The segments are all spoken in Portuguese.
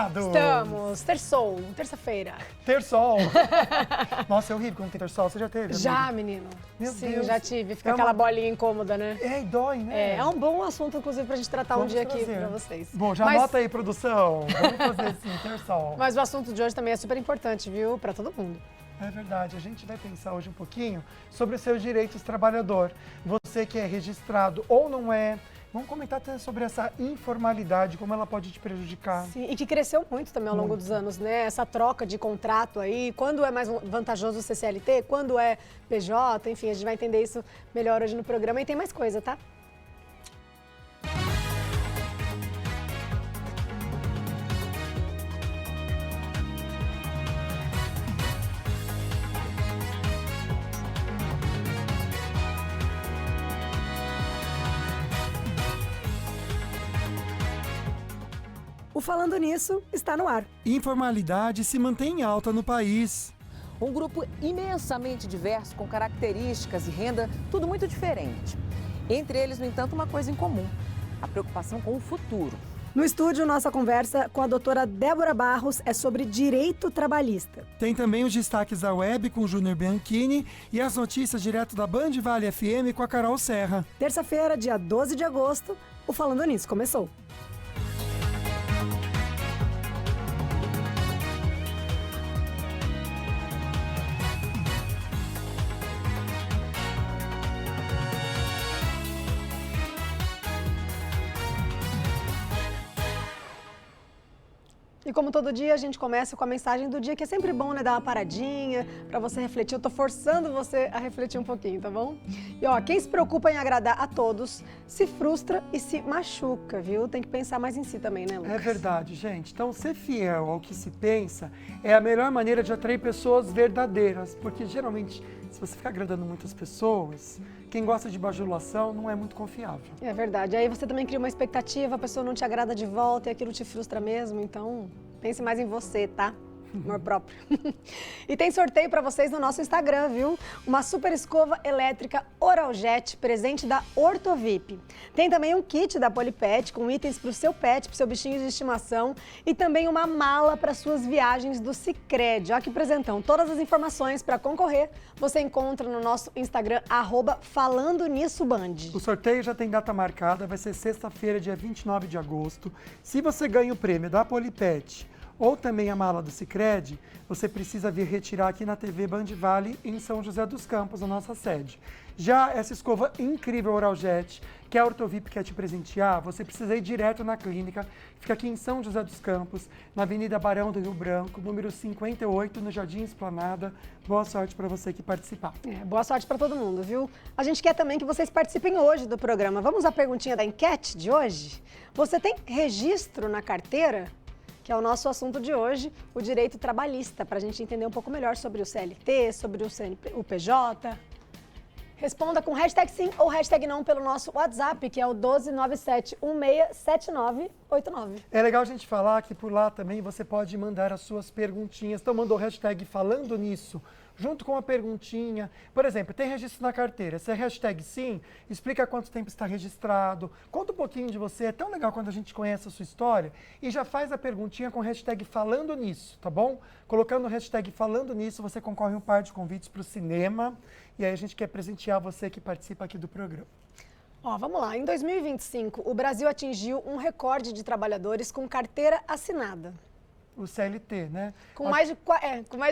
animados? Estamos. Terçou, terça-feira. Terçol. Nossa, é horrível quando tem terçol. Você já teve? Já, amiga? menino. Meu Sim, Deus. já tive. Fica É aquela uma- bolinha incômoda, né? É, e dói, né? É um bom assunto, inclusive, pra gente tratar um Vamos dia aqui trazer. pra vocês. Bom, já anota aí, produção. Vamos fazer assim, terçol. Mas o assunto de hoje também é super importante, viu? Pra todo mundo. É verdade, a gente vai pensar hoje um pouquinho sobre os seus direitos trabalhador. Você que é registrado ou não é. Vamos comentar até sobre essa informalidade, como ela pode te prejudicar. Sim, e que cresceu muito também ao longo dos anos, né? Essa troca de contrato aí, quando é mais vantajoso o CCLT, quando é PJ, enfim, a gente vai entender isso melhor hoje no programa e tem mais coisa, tá? O Falando Nisso está no ar. Informalidade se mantém alta no país. Um grupo imensamente diverso, com características e renda tudo muito diferente. Entre eles, no entanto, uma coisa em comum: a preocupação com o futuro. No estúdio, nossa conversa com a doutora Débora Barros é sobre direito trabalhista. Tem também os destaques da web com o Júnior Bianchini e as notícias direto da Band Vale FM com a Carol Serra. Terça-feira, dia 12 de agosto, o Falando Nisso começou. E como todo dia, a gente começa com a mensagem do dia, que é sempre bom, né? Dar uma paradinha, pra você refletir. Eu tô forçando você a refletir um pouquinho, tá bom? E ó, quem se preocupa em agradar a todos, se frustra e se machuca, viu? Tem que pensar mais em si também, né, Lucas? É verdade, gente. Então, ser fiel ao que se pensa é a melhor maneira de atrair pessoas verdadeiras. Porque, geralmente, se você ficar agradando muitas pessoas, quem gosta de bajulação não é muito confiável. É verdade. Aí você também cria uma expectativa, a pessoa não te agrada de volta e aquilo te frustra mesmo. Então, pense mais em você, tá? Amor próprio. E tem sorteio para vocês no nosso Instagram, viu? Uma super escova elétrica Oraljet, presente da Ortovip. Tem também um kit da Polipet com itens para o seu pet, para o seu bichinho de estimação. E também uma mala para suas viagens do Sicredi. Olha que presentão. Todas as informações para concorrer você encontra no nosso Instagram, @FalandoNissoBand. O sorteio já tem data marcada, vai ser sexta-feira, dia 29 de agosto. Se você ganha o prêmio da Polipet ou também a mala do Sicredi, você precisa vir retirar aqui na TV Band Vale, em São José dos Campos, a nossa sede. Já essa escova incrível Oraljet, que a Ortovip quer te presentear, você precisa ir direto na clínica, fica aqui em São José dos Campos, na Avenida Barão do Rio Branco, número 58, no Jardim Esplanada. Boa sorte para você que participar. Boa sorte para todo mundo, viu? A gente quer também que vocês participem hoje do programa. Vamos à perguntinha da enquete de hoje? Você tem registro na carteira? Que é o nosso assunto de hoje, o direito trabalhista, para a gente entender um pouco melhor sobre o CLT, sobre o PJ. Responda com hashtag sim ou hashtag não pelo nosso WhatsApp, que é o 12971679989. É legal a gente falar que por lá também você pode mandar as suas perguntinhas. Então mandou o hashtag falando nisso, junto com a perguntinha. Por exemplo, tem registro na carteira. Se é hashtag sim, explica quanto tempo está registrado, conta um pouquinho de você. É tão legal quando a gente conhece a sua história e já faz a perguntinha com hashtag falando nisso, tá bom? Colocando o hashtag falando nisso, você concorre a um par de convites para o cinema. E aí a gente quer presentear você que participa aqui do programa. Ó, vamos lá. Em 2025, o Brasil atingiu um recorde de trabalhadores com carteira assinada. O CLT, né? Com mais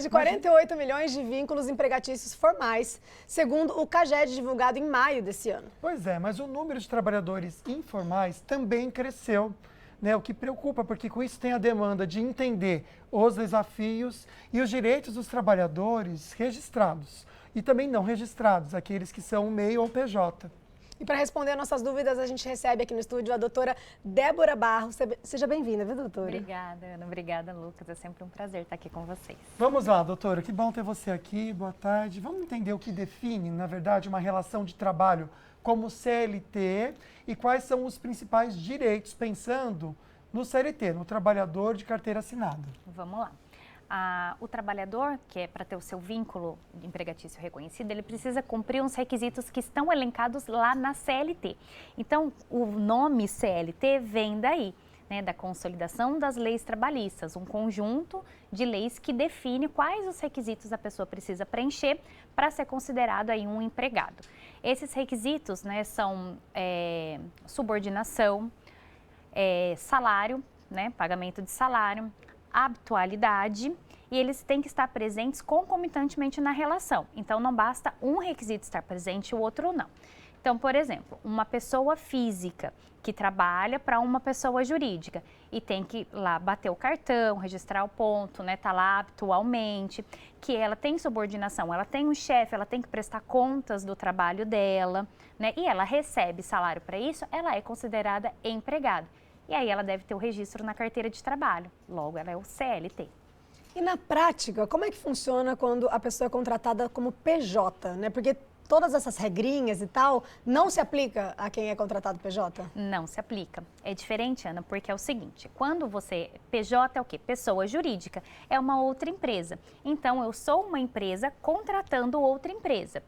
de 48 milhões de vínculos empregatícios formais, segundo o CAGED divulgado em maio desse ano. Pois é, mas o número de trabalhadores informais também cresceu, né? O que preocupa, porque com isso tem a demanda de entender os desafios e os direitos dos trabalhadores registrados e também não registrados, aqueles que são MEI ou PJ. E para responder nossas dúvidas, a gente recebe aqui no estúdio a doutora Débora Barros. Seja bem-vinda, viu, doutora? Obrigada, Ana. Obrigada, Lucas. É sempre um prazer estar aqui com vocês. Vamos lá, doutora. Que bom ter você aqui. Boa tarde. Vamos entender o que define, na verdade, uma relação de trabalho como CLT e quais são os principais direitos, pensando no CLT, no trabalhador de carteira assinada. Vamos lá. O trabalhador, que é para ter o seu vínculo empregatício reconhecido, ele precisa cumprir uns requisitos que estão elencados lá na CLT. Então, o nome CLT vem daí. né, da consolidação das leis trabalhistas, um conjunto de leis que define quais os requisitos a pessoa precisa preencher para ser considerado aí um empregado. Esses requisitos, né, são subordinação, salário, né, pagamento de salário, habitualidade, e eles têm que estar presentes concomitantemente na relação. Então, não basta um requisito estar presente e o outro não. Então, por exemplo, uma pessoa física que trabalha para uma pessoa jurídica e tem que lá bater o cartão, registrar o ponto, né, tá lá habitualmente, que ela tem subordinação, ela tem um chefe, ela tem que prestar contas do trabalho dela, né, e ela recebe salário para isso, ela é considerada empregada. E aí ela deve ter o registro na carteira de trabalho, logo ela é o CLT. E na prática, como é que funciona quando a pessoa é contratada como PJ, né? Porque todas essas regrinhas e tal não se aplica a quem é contratado PJ? Não se aplica. É diferente, Ana, porque é o seguinte, quando você... PJ é o quê? Pessoa jurídica. É uma outra empresa. Então, eu sou uma empresa contratando outra empresa.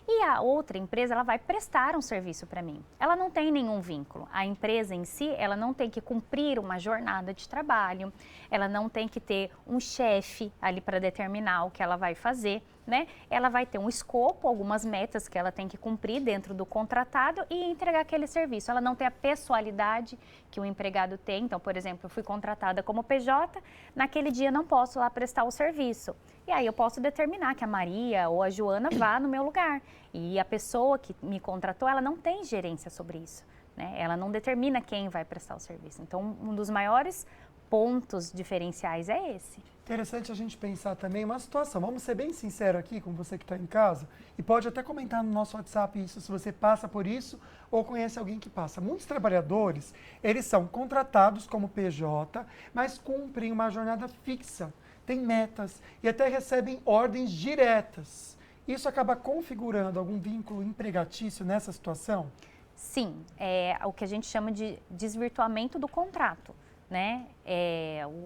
E a outra empresa, ela vai prestar um serviço para mim. Ela não tem nenhum vínculo. A empresa em si, ela não tem que cumprir uma jornada de trabalho, ela não tem que ter um chefe ali para determinar o que ela vai fazer, né? Ela vai ter um escopo, algumas metas que ela tem que cumprir dentro do contratado e entregar aquele serviço. Ela não tem a pessoalidade que o empregado tem. Então, por exemplo, eu fui contratada como PJ, naquele dia não posso lá prestar o serviço. E aí eu posso determinar que a Maria ou a Joana vá no meu lugar. E a pessoa que me contratou, ela não tem gerência sobre isso, né? Ela não determina quem vai prestar o serviço. Então, um dos maiores pontos diferenciais é esse. Interessante a gente pensar também uma situação. Vamos ser bem sinceros aqui com você que está em casa e pode até comentar no nosso WhatsApp isso, se você passa por isso ou conhece alguém que passa. Muitos trabalhadores, eles são contratados como PJ, mas cumprem uma jornada fixa, têm metas e até recebem ordens diretas. Isso acaba configurando algum vínculo empregatício nessa situação? Sim, é o que a gente chama de desvirtuamento do contrato, né?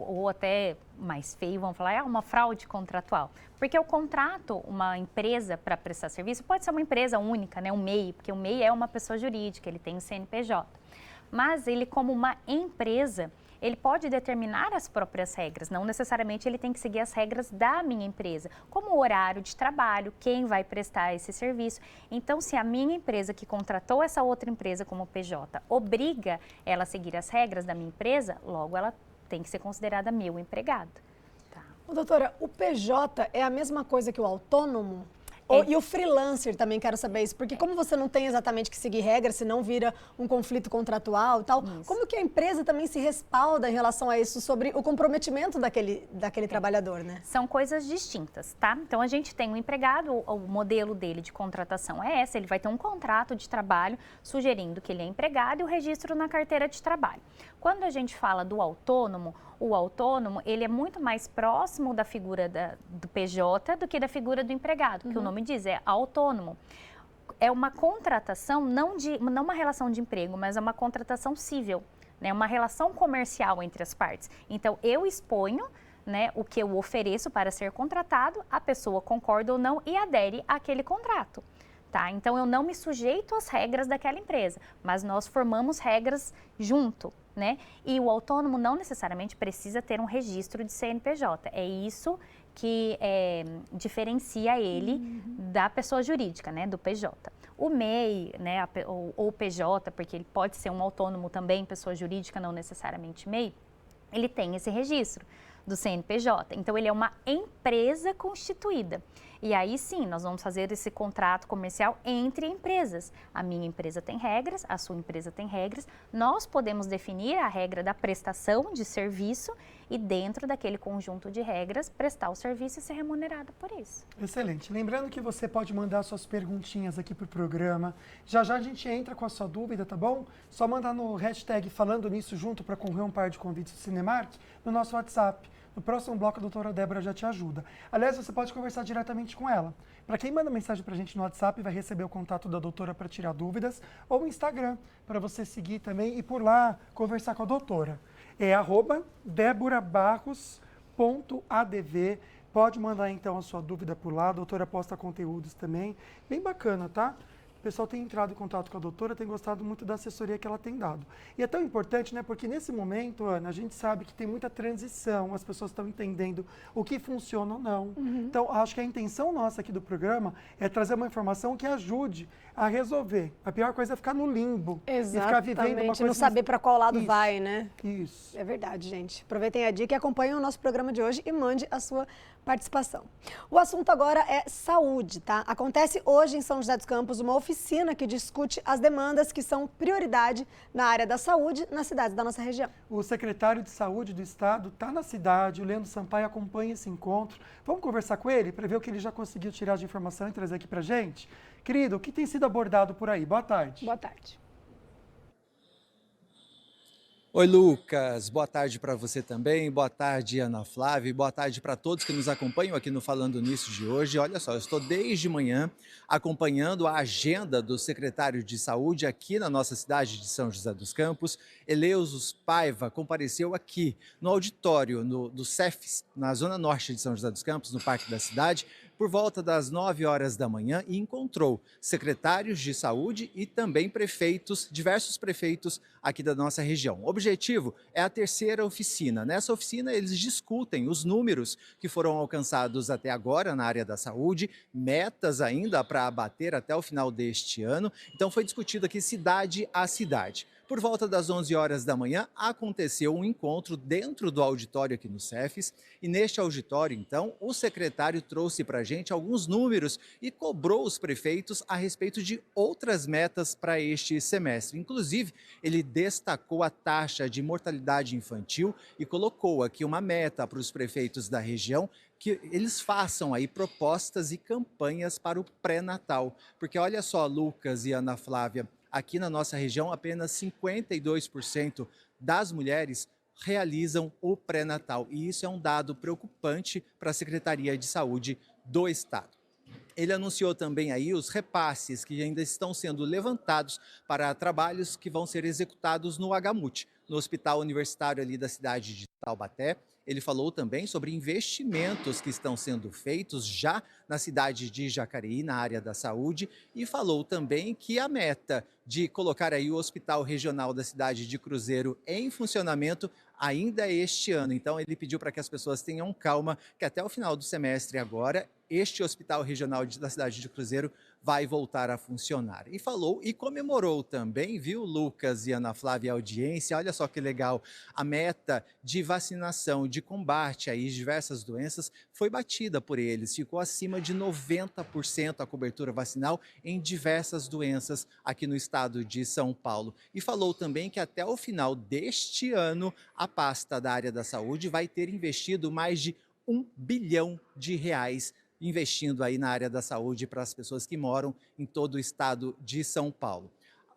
Ou até mais feio, vamos falar, é uma fraude contratual. Porque o contrato, uma empresa para prestar serviço, pode ser uma empresa única, né? Um MEI, porque o MEI é uma pessoa jurídica, ele tem o CNPJ. Mas ele, como uma empresa, ele pode determinar as próprias regras, não necessariamente ele tem que seguir as regras da minha empresa, como o horário de trabalho, quem vai prestar esse serviço. Então, se a minha empresa que contratou essa outra empresa como PJ obriga ela a seguir as regras da minha empresa, logo ela tem que ser considerada meu empregado. Tá. Doutora, o PJ é a mesma coisa que o autônomo? E o freelancer também, quero saber isso, porque como você não tem exatamente que seguir regras, senão vira um conflito contratual e tal, como que a empresa também se respalda em relação a isso, sobre o comprometimento daquele trabalhador, né? São coisas distintas, tá? Então, a gente tem um empregado, o modelo dele de contratação é esse, ele vai ter um contrato de trabalho sugerindo que ele é empregado e o registro na carteira de trabalho. Quando a gente fala do autônomo, o autônomo, ele é muito mais próximo da figura do PJ do que da figura do empregado, que o nome diz, é autônomo. É uma contratação, não uma relação de emprego, mas é uma contratação civil, né? Uma relação comercial entre as partes. Então, eu exponho, né, o que eu ofereço para ser contratado, a pessoa concorda ou não e adere àquele contrato. Tá? Então, eu não me sujeito às regras daquela empresa, mas nós formamos regras junto, né? E o autônomo não necessariamente precisa ter um registro de CNPJ. É isso que diferencia ele da pessoa jurídica, né? Do PJ. O MEI, né, ou PJ, porque ele pode ser um autônomo também, pessoa jurídica, não necessariamente MEI, ele tem esse registro do CNPJ. Então, ele é uma empresa constituída. E aí sim, nós vamos fazer esse contrato comercial entre empresas. A minha empresa tem regras, a sua empresa tem regras. Nós podemos definir a regra da prestação de serviço e dentro daquele conjunto de regras, prestar o serviço e ser remunerado por isso. Excelente. Lembrando que você pode mandar suas perguntinhas aqui para o programa. Já já a gente entra com a sua dúvida, tá bom? Só mandar no hashtag falando nisso junto para concorrer um par de convites do Cinemark no nosso WhatsApp. No próximo bloco, a doutora Débora já te ajuda. Aliás, você pode conversar diretamente com ela. Para quem manda mensagem para a gente no WhatsApp, vai receber o contato da doutora para tirar dúvidas, ou o Instagram, para você seguir também e por lá conversar com a doutora. É @deborabarros.adv. Pode mandar então a sua dúvida por lá, a doutora posta conteúdos também. Bem bacana, tá? pessoal tem entrado em contato com a doutora, tem gostado muito da assessoria que ela tem dado. E é tão importante, né? Porque nesse momento, Ana, a gente sabe que tem muita transição, as pessoas estão entendendo o que funciona ou não. Então, acho que a intenção nossa aqui do programa é trazer uma informação que ajude a resolver. A pior coisa é ficar no limbo. E ficar vivendo uma coisa... não saber para qual lado Isso. vai, né? Isso. É verdade, gente. Aproveitem a dica e acompanhem o nosso programa de hoje e mande a sua participação. O assunto agora é saúde, tá? Acontece hoje em São José dos Campos uma oficina que discute as demandas que são prioridade na área da saúde nas cidades da nossa região. O secretário de Saúde do Estado está na cidade, o Leandro Sampaio acompanha esse encontro. Vamos conversar com ele para ver o que ele já conseguiu tirar de informação e trazer aqui para a gente? Querido, o que tem sido abordado por aí? Boa tarde. Boa tarde. Oi, Lucas. Boa tarde para você também. Boa tarde, Ana Flávia. E boa tarde para todos que nos acompanham aqui no Falando Nisso de hoje. Olha só, eu estou desde manhã acompanhando a agenda do secretário de Saúde aqui na nossa cidade de São José dos Campos. Eleusos Paiva compareceu aqui no auditório do CEFES, na zona norte de São José dos Campos, no Parque da Cidade, por volta das 9 horas da manhã e encontrou secretários de saúde e também prefeitos, diversos prefeitos aqui da nossa região. O objetivo é a terceira oficina. Nessa oficina, eles discutem os números que foram alcançados até agora na área da saúde, metas ainda para abater até o final deste ano. Então, foi discutido aqui cidade a cidade. Por volta das 11 horas da manhã, aconteceu um encontro dentro do auditório aqui no CEFES. E neste auditório, então, o secretário trouxe para a gente alguns números e cobrou os prefeitos a respeito de outras metas para este semestre. Inclusive, ele destacou a taxa de mortalidade infantil e colocou aqui uma meta para os prefeitos da região que eles façam aí propostas e campanhas para o pré-natal. Porque olha só, Lucas e Ana Flávia, aqui na nossa região, apenas 52% das mulheres realizam o pré-natal. E isso é um dado preocupante para a Secretaria de Saúde do Estado. Ele anunciou também aí os repasses que ainda estão sendo levantados para trabalhos que vão ser executados no HMUT, no Hospital Universitário ali da cidade de Taubaté. Ele falou também sobre investimentos que estão sendo feitos já na cidade de Jacareí, na área da saúde, e falou também que a meta de colocar aí o Hospital Regional da cidade de Cruzeiro em funcionamento ainda este ano. Então, ele pediu para que as pessoas tenham calma, que até o final do semestre agora, este Hospital Regional da cidade de Cruzeiro vai voltar a funcionar. E falou e comemorou também, viu, Lucas e Ana Flávia, a audiência, olha só que legal, a meta de vacinação, de combate a diversas doenças foi batida por eles, ficou acima de 90% a cobertura vacinal em diversas doenças aqui no estado de São Paulo. E falou também que até o final deste ano, a pasta da área da saúde vai ter investido mais de R$1 bilhão investindo aí na área da saúde para as pessoas que moram em todo o estado de São Paulo.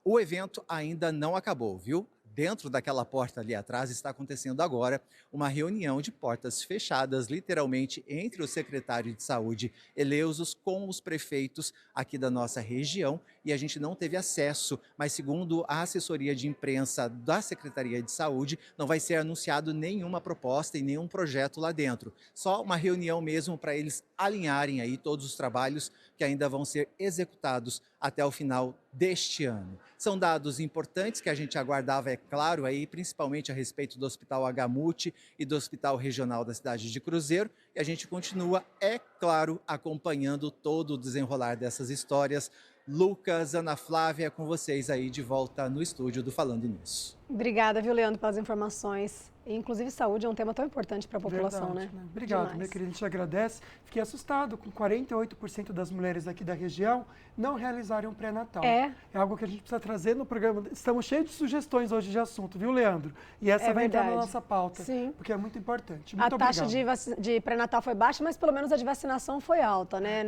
O evento ainda não acabou, viu? Dentro daquela porta ali atrás está acontecendo agora uma reunião de portas fechadas, literalmente, entre o secretário de Saúde, Eleusos, com os prefeitos aqui da nossa região. E a gente não teve acesso, mas segundo a assessoria de imprensa da Secretaria de Saúde, não vai ser anunciado nenhuma proposta e nenhum projeto lá dentro. Só uma reunião mesmo para eles alinharem aí todos os trabalhos que ainda vão ser executados até o final deste ano. São dados importantes que a gente aguardava, é claro, aí, principalmente a respeito do Hospital HMUT e do Hospital Regional da cidade de Cruzeiro. E a gente continua, é claro, acompanhando todo o desenrolar dessas histórias. Lucas, Ana Flávia, com vocês aí de volta no estúdio do Falando Nisso. Obrigada, viu, Leandro, pelas informações. E, inclusive, saúde é um tema tão importante para a população, Verdade, né? Obrigado, Demais. meu querido, a gente agradece. Fiquei assustado com 48% das mulheres aqui da região não realizarem um pré-natal. É algo que a gente precisa trazer no programa. Estamos cheios de sugestões hoje de assunto, viu, Leandro? E essa vai entrar na nossa pauta, Sim. porque é muito importante. A Muito taxa obrigado. de pré-natal foi baixa, mas pelo menos a de vacinação foi alta, né?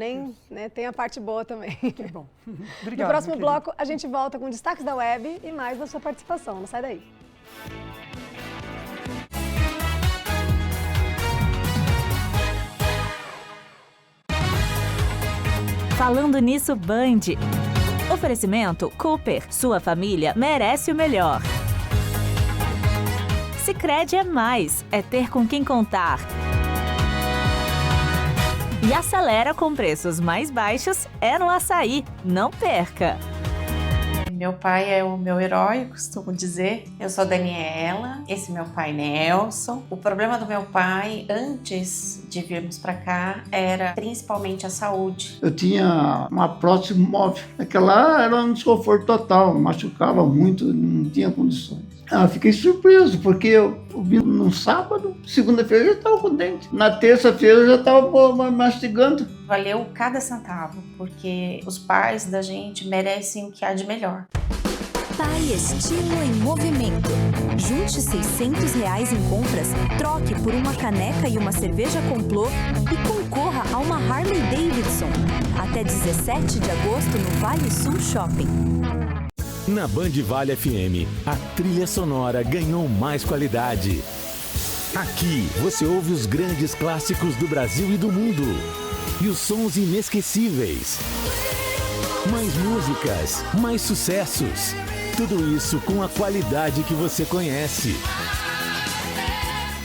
Tem a parte boa também. Que bom. Obrigado, No próximo meu querido. bloco, a gente volta com destaques da web e mais da sua participação. Não sai daí. Falando Nisso, Band. Oferecimento Cooper. Sua família merece o melhor. Sicredi é mais. É ter com quem contar. E Acelera com preços mais baixos é no Açaí. Não perca! Meu pai é o meu herói, costumo dizer. Eu sou Daniela, esse é meu pai Nelson. O problema do meu pai, antes de virmos para cá, era principalmente a saúde. Eu tinha uma prótese móvel. Aquela era um desconforto total, machucava muito, não tinha condições. Fiquei surpreso, porque eu vi no sábado, segunda-feira eu já estava com dente. Na terça-feira eu já estava mastigando. Valeu cada centavo, porque os pais da gente merecem o que há de melhor. Pai Estilo em Movimento. Junte R$600 em compras, troque por uma caneca e uma cerveja Complô e concorra a uma Harley Davidson. Até 17 de agosto no Vale Sul Shopping. Na Band Vale FM, a trilha sonora ganhou mais qualidade. Aqui você ouve os grandes clássicos do Brasil e do mundo. E os sons inesquecíveis. Mais músicas, mais sucessos. Tudo isso com a qualidade que você conhece.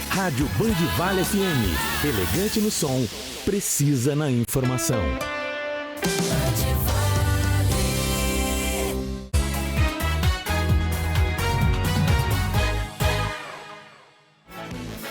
Rádio Band Vale FM. Elegante no som, precisa na informação.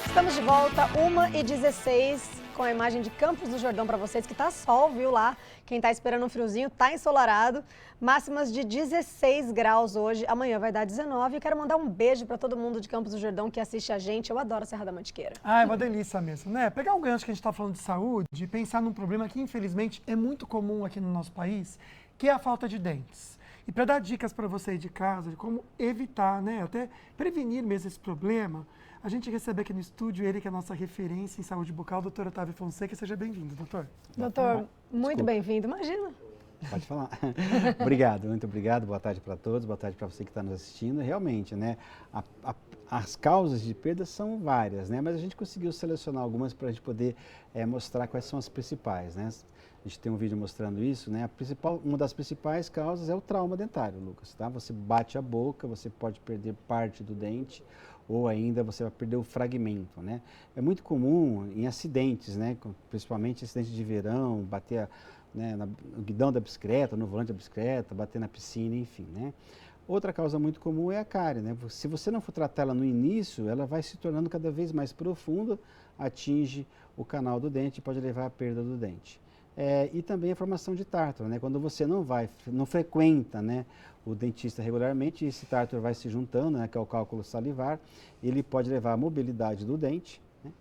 Estamos de volta, 1h16, com a imagem de Campos do Jordão para vocês, que tá sol, viu lá? Quem tá esperando um friozinho, tá ensolarado. Máximas de 16 graus hoje, amanhã vai dar 19. E quero mandar um beijo para todo mundo de Campos do Jordão que assiste a gente. Eu adoro a Serra da Mantiqueira. É uma delícia mesmo, né? Pegar o gancho que a gente está falando de saúde e pensar num problema que, infelizmente, é muito comum aqui no nosso país, que é a falta de dentes. E para dar dicas para você aí de casa, de como evitar, né? Até prevenir mesmo esse problema, a gente recebe aqui no estúdio ele que é a nossa referência em saúde bucal, doutor Otávio Fonseca. Seja bem-vindo, doutor. Doutor, muito bem-vindo. Imagina. Pode falar. Obrigado, muito obrigado. Boa tarde para todos, boa tarde para você que está nos assistindo. Realmente, né, as causas de perda são várias, né, mas a gente conseguiu selecionar algumas para a gente poder mostrar quais são as principais, né. A gente tem um vídeo mostrando isso, né, uma das principais causas é o trauma dentário, Lucas, tá? Você bate a boca, você pode perder parte do dente, ou ainda você vai perder o fragmento, né? É muito comum em acidentes, né, principalmente acidentes de verão, bater no guidão da bicicleta, no volante da bicicleta, bater na piscina, enfim, né? Outra causa muito comum é a cárie, né? Se você não for tratar ela no início, ela vai se tornando cada vez mais profunda, atinge o canal do dente e pode levar à perda do dente. E também a formação de tártaro, né? Quando você não frequenta, né, o dentista regularmente, esse tártaro vai se juntando, né, que é o cálculo salivar, ele pode levar à mobilidade do dente, né,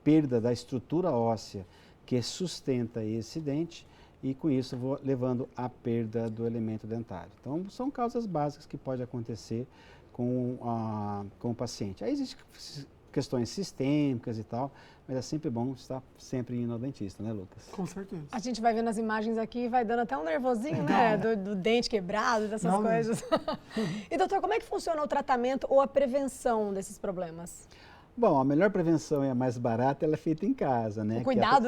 perda da estrutura óssea que sustenta esse dente, e com isso levando à perda do elemento dentário. Então, são causas básicas que podem acontecer com o paciente. Aí existem questões sistêmicas e tal, mas é sempre bom estar sempre indo ao dentista, né, Lucas? Com certeza. A gente vai vendo as imagens aqui e vai dando até um nervosinho, né, do dente quebrado, dessas coisas. E, doutor, como é que funciona o tratamento ou a prevenção desses problemas? Bom, a melhor prevenção e a mais barata, ela é feita em casa, né? O cuidado,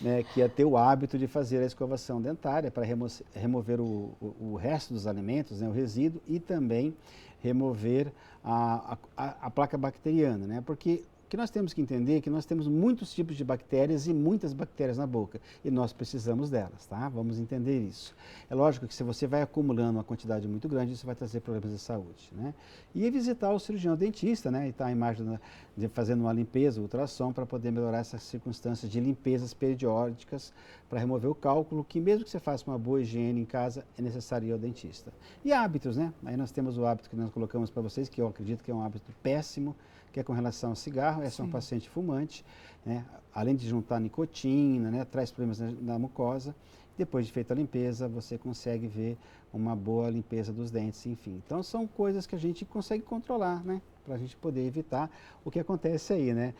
né? Que é ter o hábito de fazer a escovação dentária para remover o resto dos alimentos, né? O resíduo, e também remover a placa bacteriana, né? Porque o que nós temos que entender é que nós temos muitos tipos de bactérias e muitas bactérias na boca, e nós precisamos delas, tá? Vamos entender isso. É lógico que se você vai acumulando uma quantidade muito grande, isso vai trazer problemas de saúde, né? E visitar o cirurgião dentista, né? E tá a imagem fazendo uma limpeza, ultrassom, para poder melhorar essas circunstâncias de limpezas periódicas, para remover o cálculo, que mesmo que você faça uma boa higiene em casa, é necessário ir ao dentista. E hábitos, né? Aí nós temos o hábito que nós colocamos para vocês, que eu acredito que é um hábito péssimo, que é com relação ao cigarro. Essa é uma paciente fumante, né? Além de juntar nicotina, né? Traz problemas na mucosa. Depois de feita a limpeza, você consegue ver uma boa limpeza dos dentes, enfim. Então, são coisas que a gente consegue controlar, né? Para a gente poder evitar o que acontece aí, né?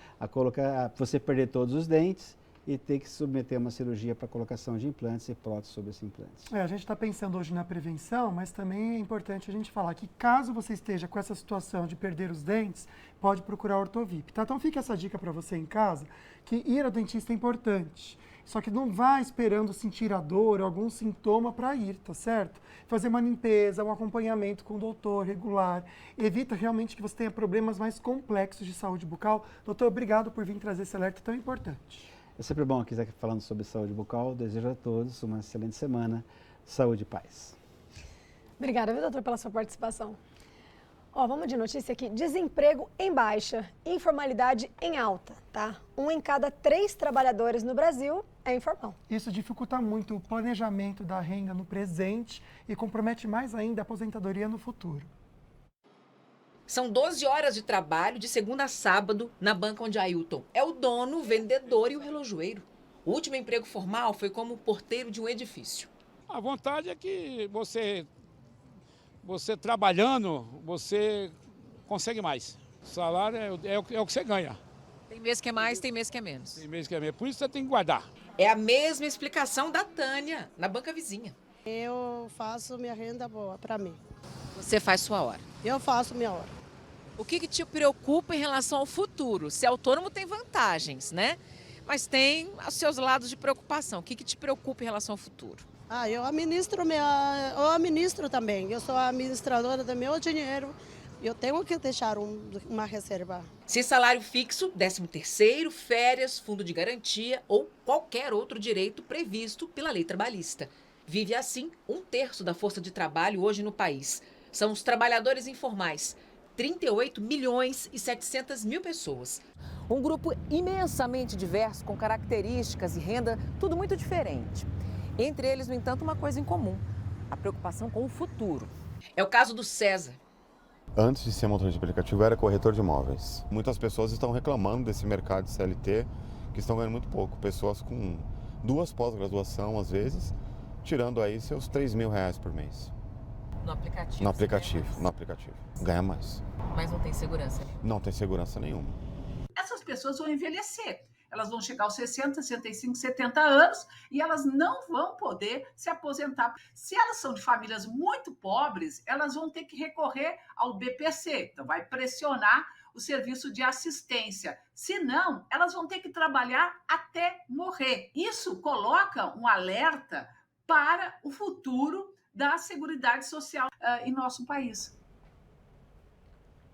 Você perder todos os dentes e ter que submeter uma cirurgia para colocação de implantes e próteses sobre esses implantes. A gente está pensando hoje na prevenção, mas também é importante a gente falar que caso você esteja com essa situação de perder os dentes, pode procurar ortovip, tá? Então fica essa dica para você em casa, que ir ao dentista é importante. Só que não vá esperando sentir a dor ou algum sintoma para ir, tá certo? Fazer uma limpeza, um acompanhamento com o doutor regular. Evita realmente que você tenha problemas mais complexos de saúde bucal. Doutor, obrigado por vir trazer esse alerta tão importante. É sempre bom aqui estar falando sobre saúde bucal. Desejo a todos uma excelente semana. Saúde e paz. Obrigada, viu, doutor, pela sua participação. Ó, vamos de notícia aqui. Desemprego em baixa, informalidade em alta, tá? 1 em cada 3 trabalhadores no Brasil é informal. Isso dificulta muito o planejamento da renda no presente e compromete mais ainda a aposentadoria no futuro. São 12 horas de trabalho de segunda a sábado na banca onde Ailton é o dono, o vendedor e o relojoeiro. O último emprego formal foi como porteiro de um edifício. A vontade é que você trabalhando, você consegue mais. O salário é o que você ganha. Tem mês que é mais, tem mês que é menos. Tem mês que é menos. Por isso você tem que guardar. É a mesma explicação da Tânia, na banca vizinha. Eu faço minha renda boa para mim. Você faz sua hora. Eu faço minha hora. O que te preocupa em relação ao futuro? Ser autônomo tem vantagens, né? Mas tem os seus lados de preocupação. O que te preocupa em relação ao futuro? Eu administro também. Eu sou a administradora do meu dinheiro. Eu tenho que deixar uma reserva. Se salário fixo, 13º, férias, fundo de garantia ou qualquer outro direito previsto pela lei trabalhista. Vive assim 1/3 da força de trabalho hoje no país. São os trabalhadores informais. 38.700.000 pessoas. Um grupo imensamente diverso, com características e renda tudo muito diferente. Entre eles, no entanto, uma coisa em comum: a preocupação com o futuro. É o caso do César. Antes de ser motorista de aplicativo, era corretor de imóveis. Muitas pessoas estão reclamando desse mercado de CLT, que estão ganhando muito pouco. Pessoas com 2 pós-graduação, às vezes, tirando aí seus R$3.000 por mês. No aplicativo? No aplicativo. Ganha mais. Mas não tem segurança? Não tem segurança nenhuma. Essas pessoas vão envelhecer. Elas vão chegar aos 60, 65, 70 anos e elas não vão poder se aposentar. Se elas são de famílias muito pobres, elas vão ter que recorrer ao BPC. Então, vai pressionar o serviço de assistência. Se não, elas vão ter que trabalhar até morrer. Isso coloca um alerta para o futuro da Seguridade Social em nosso país.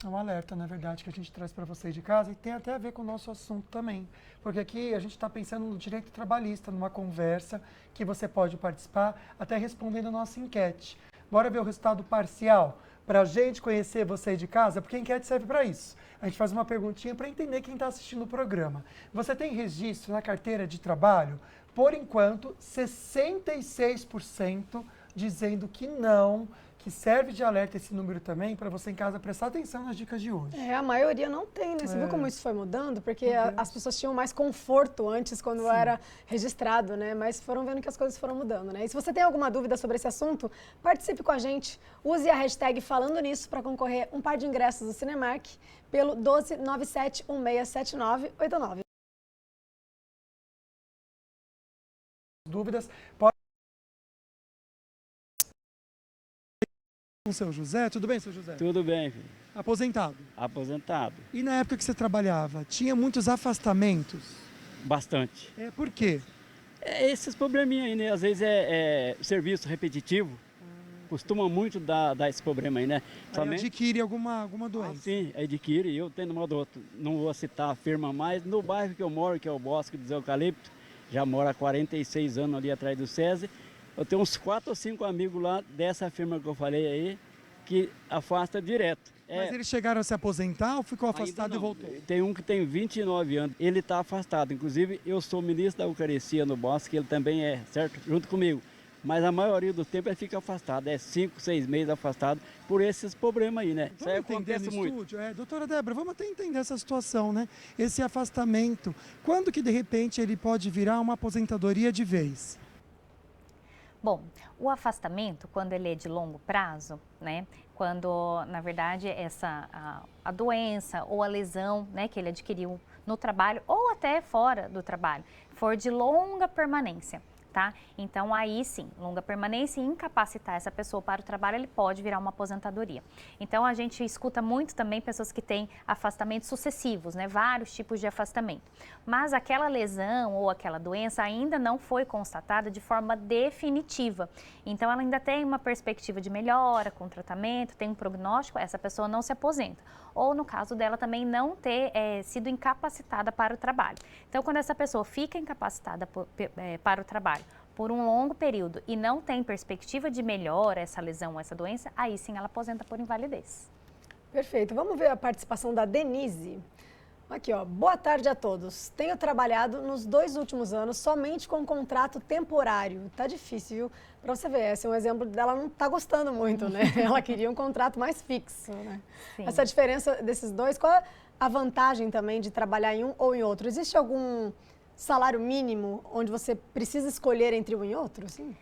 É um alerta, na verdade, que a gente traz para vocês de casa e tem até a ver com o nosso assunto também. Porque aqui a gente está pensando no direito trabalhista, numa conversa que você pode participar, até respondendo a nossa enquete. Bora ver o resultado parcial para a gente conhecer vocês de casa, porque a enquete serve para isso. A gente faz uma perguntinha para entender quem está assistindo o programa. Você tem registro na carteira de trabalho? Por enquanto, 66% dizendo que não, que serve de alerta esse número também para você em casa prestar atenção nas dicas de hoje. A maioria não tem, né? Você viu como isso foi mudando? Porque as pessoas tinham mais conforto antes quando era registrado, né? Mas foram vendo que as coisas foram mudando, né? E se você tem alguma dúvida sobre esse assunto, participe com a gente. Use a hashtag Falando Nisso para concorrer um par de ingressos do Cinemark pelo 1297167989. Dúvidas, pode... Com o seu José. Tudo bem, seu José? Tudo bem, filho. Aposentado? Aposentado. E na época que você trabalhava, tinha muitos afastamentos? Bastante. Por quê? Esses probleminha aí, né? Às vezes é serviço repetitivo. Costuma muito dar esse problema aí, né? Aí adquire alguma doença? Sim, adquire. Eu tenho uma outra, não vou citar a firma mais, no bairro que eu moro, que é o Bosque dos Eucaliptos, já moro há 46 anos ali atrás do SESI. Eu tenho uns 4 ou 5 amigos lá dessa firma que eu falei aí, que afasta direto. Mas eles chegaram a se aposentar ou ficou afastado e voltou? Tem um que tem 29 anos, ele está afastado. Inclusive, eu sou ministro da Eucaristia no Bosque, ele também é, certo? Junto comigo. Mas a maioria do tempo ele fica afastado, 5, 6 meses afastado por esses problemas aí, né? Isso aí acontece muito. Doutora Débora, vamos até entender essa situação, né? Esse afastamento, quando que de repente ele pode virar uma aposentadoria de vez? Bom, o afastamento, quando ele é de longo prazo, né? Quando, na verdade, a doença ou a lesão, né, que ele adquiriu no trabalho ou até fora do trabalho, for de longa permanência, tá? Então, aí sim, longa permanência e incapacitar essa pessoa para o trabalho, ele pode virar uma aposentadoria. Então, a gente escuta muito também pessoas que têm afastamentos sucessivos, né? Vários tipos de afastamento. Mas aquela lesão ou aquela doença ainda não foi constatada de forma definitiva. Então, ela ainda tem uma perspectiva de melhora com tratamento, tem um prognóstico, essa pessoa não se aposenta. Ou, no caso dela, também não ter sido incapacitada para o trabalho. Então, quando essa pessoa fica incapacitada para o trabalho por um longo período e não tem perspectiva de melhora essa lesão, essa doença, aí sim ela aposenta por invalidez. Perfeito. Vamos ver a participação da Denise. Aqui, ó. Boa tarde a todos. Tenho trabalhado nos 2 últimos anos somente com contrato temporário. Tá difícil, viu? Para você ver, esse é um exemplo dela não tá gostando muito, né? Ela queria um contrato mais fixo, né? Sim. Essa diferença desses dois, qual é a vantagem também de trabalhar em um ou em outro? Existe algum salário mínimo onde você precisa escolher entre um e outro? Sim.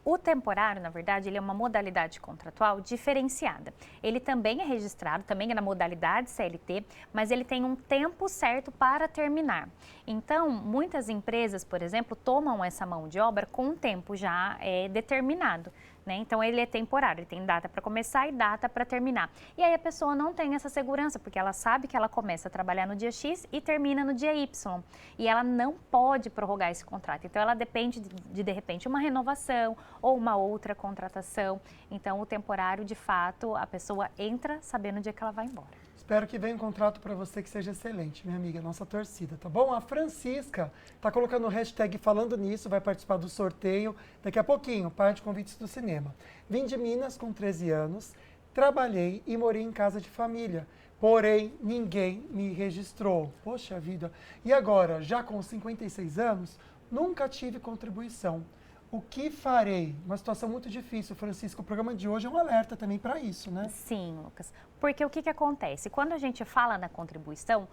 O temporário, na verdade, ele é uma modalidade contratual diferenciada. Ele também é registrado, também é na modalidade CLT, mas ele tem um tempo certo para terminar. Então, muitas empresas, por exemplo, tomam essa mão de obra com um tempo já determinado. Né? Então, ele é temporário, ele tem data para começar e data para terminar. E aí a pessoa não tem essa segurança, porque ela sabe que ela começa a trabalhar no dia X e termina no dia Y. E ela não pode prorrogar esse contrato. Então, ela depende de repente, uma renovação ou uma outra contratação. Então, o temporário, de fato, a pessoa entra sabendo o dia que ela vai embora. Espero que venha um contrato para você que seja excelente, minha amiga, nossa torcida, tá bom? A Francisca tá colocando o hashtag falando nisso, vai participar do sorteio daqui a pouquinho, parte de convites do cinema. Vim de Minas com 13 anos, trabalhei e morei em casa de família, porém ninguém me registrou. Poxa vida! E agora, já com 56 anos, nunca tive contribuição. O que farei? Uma situação muito difícil, Francisco. O programa de hoje é um alerta também para isso, né? Sim, Lucas. Porque o que acontece? Quando a gente fala na contribuição,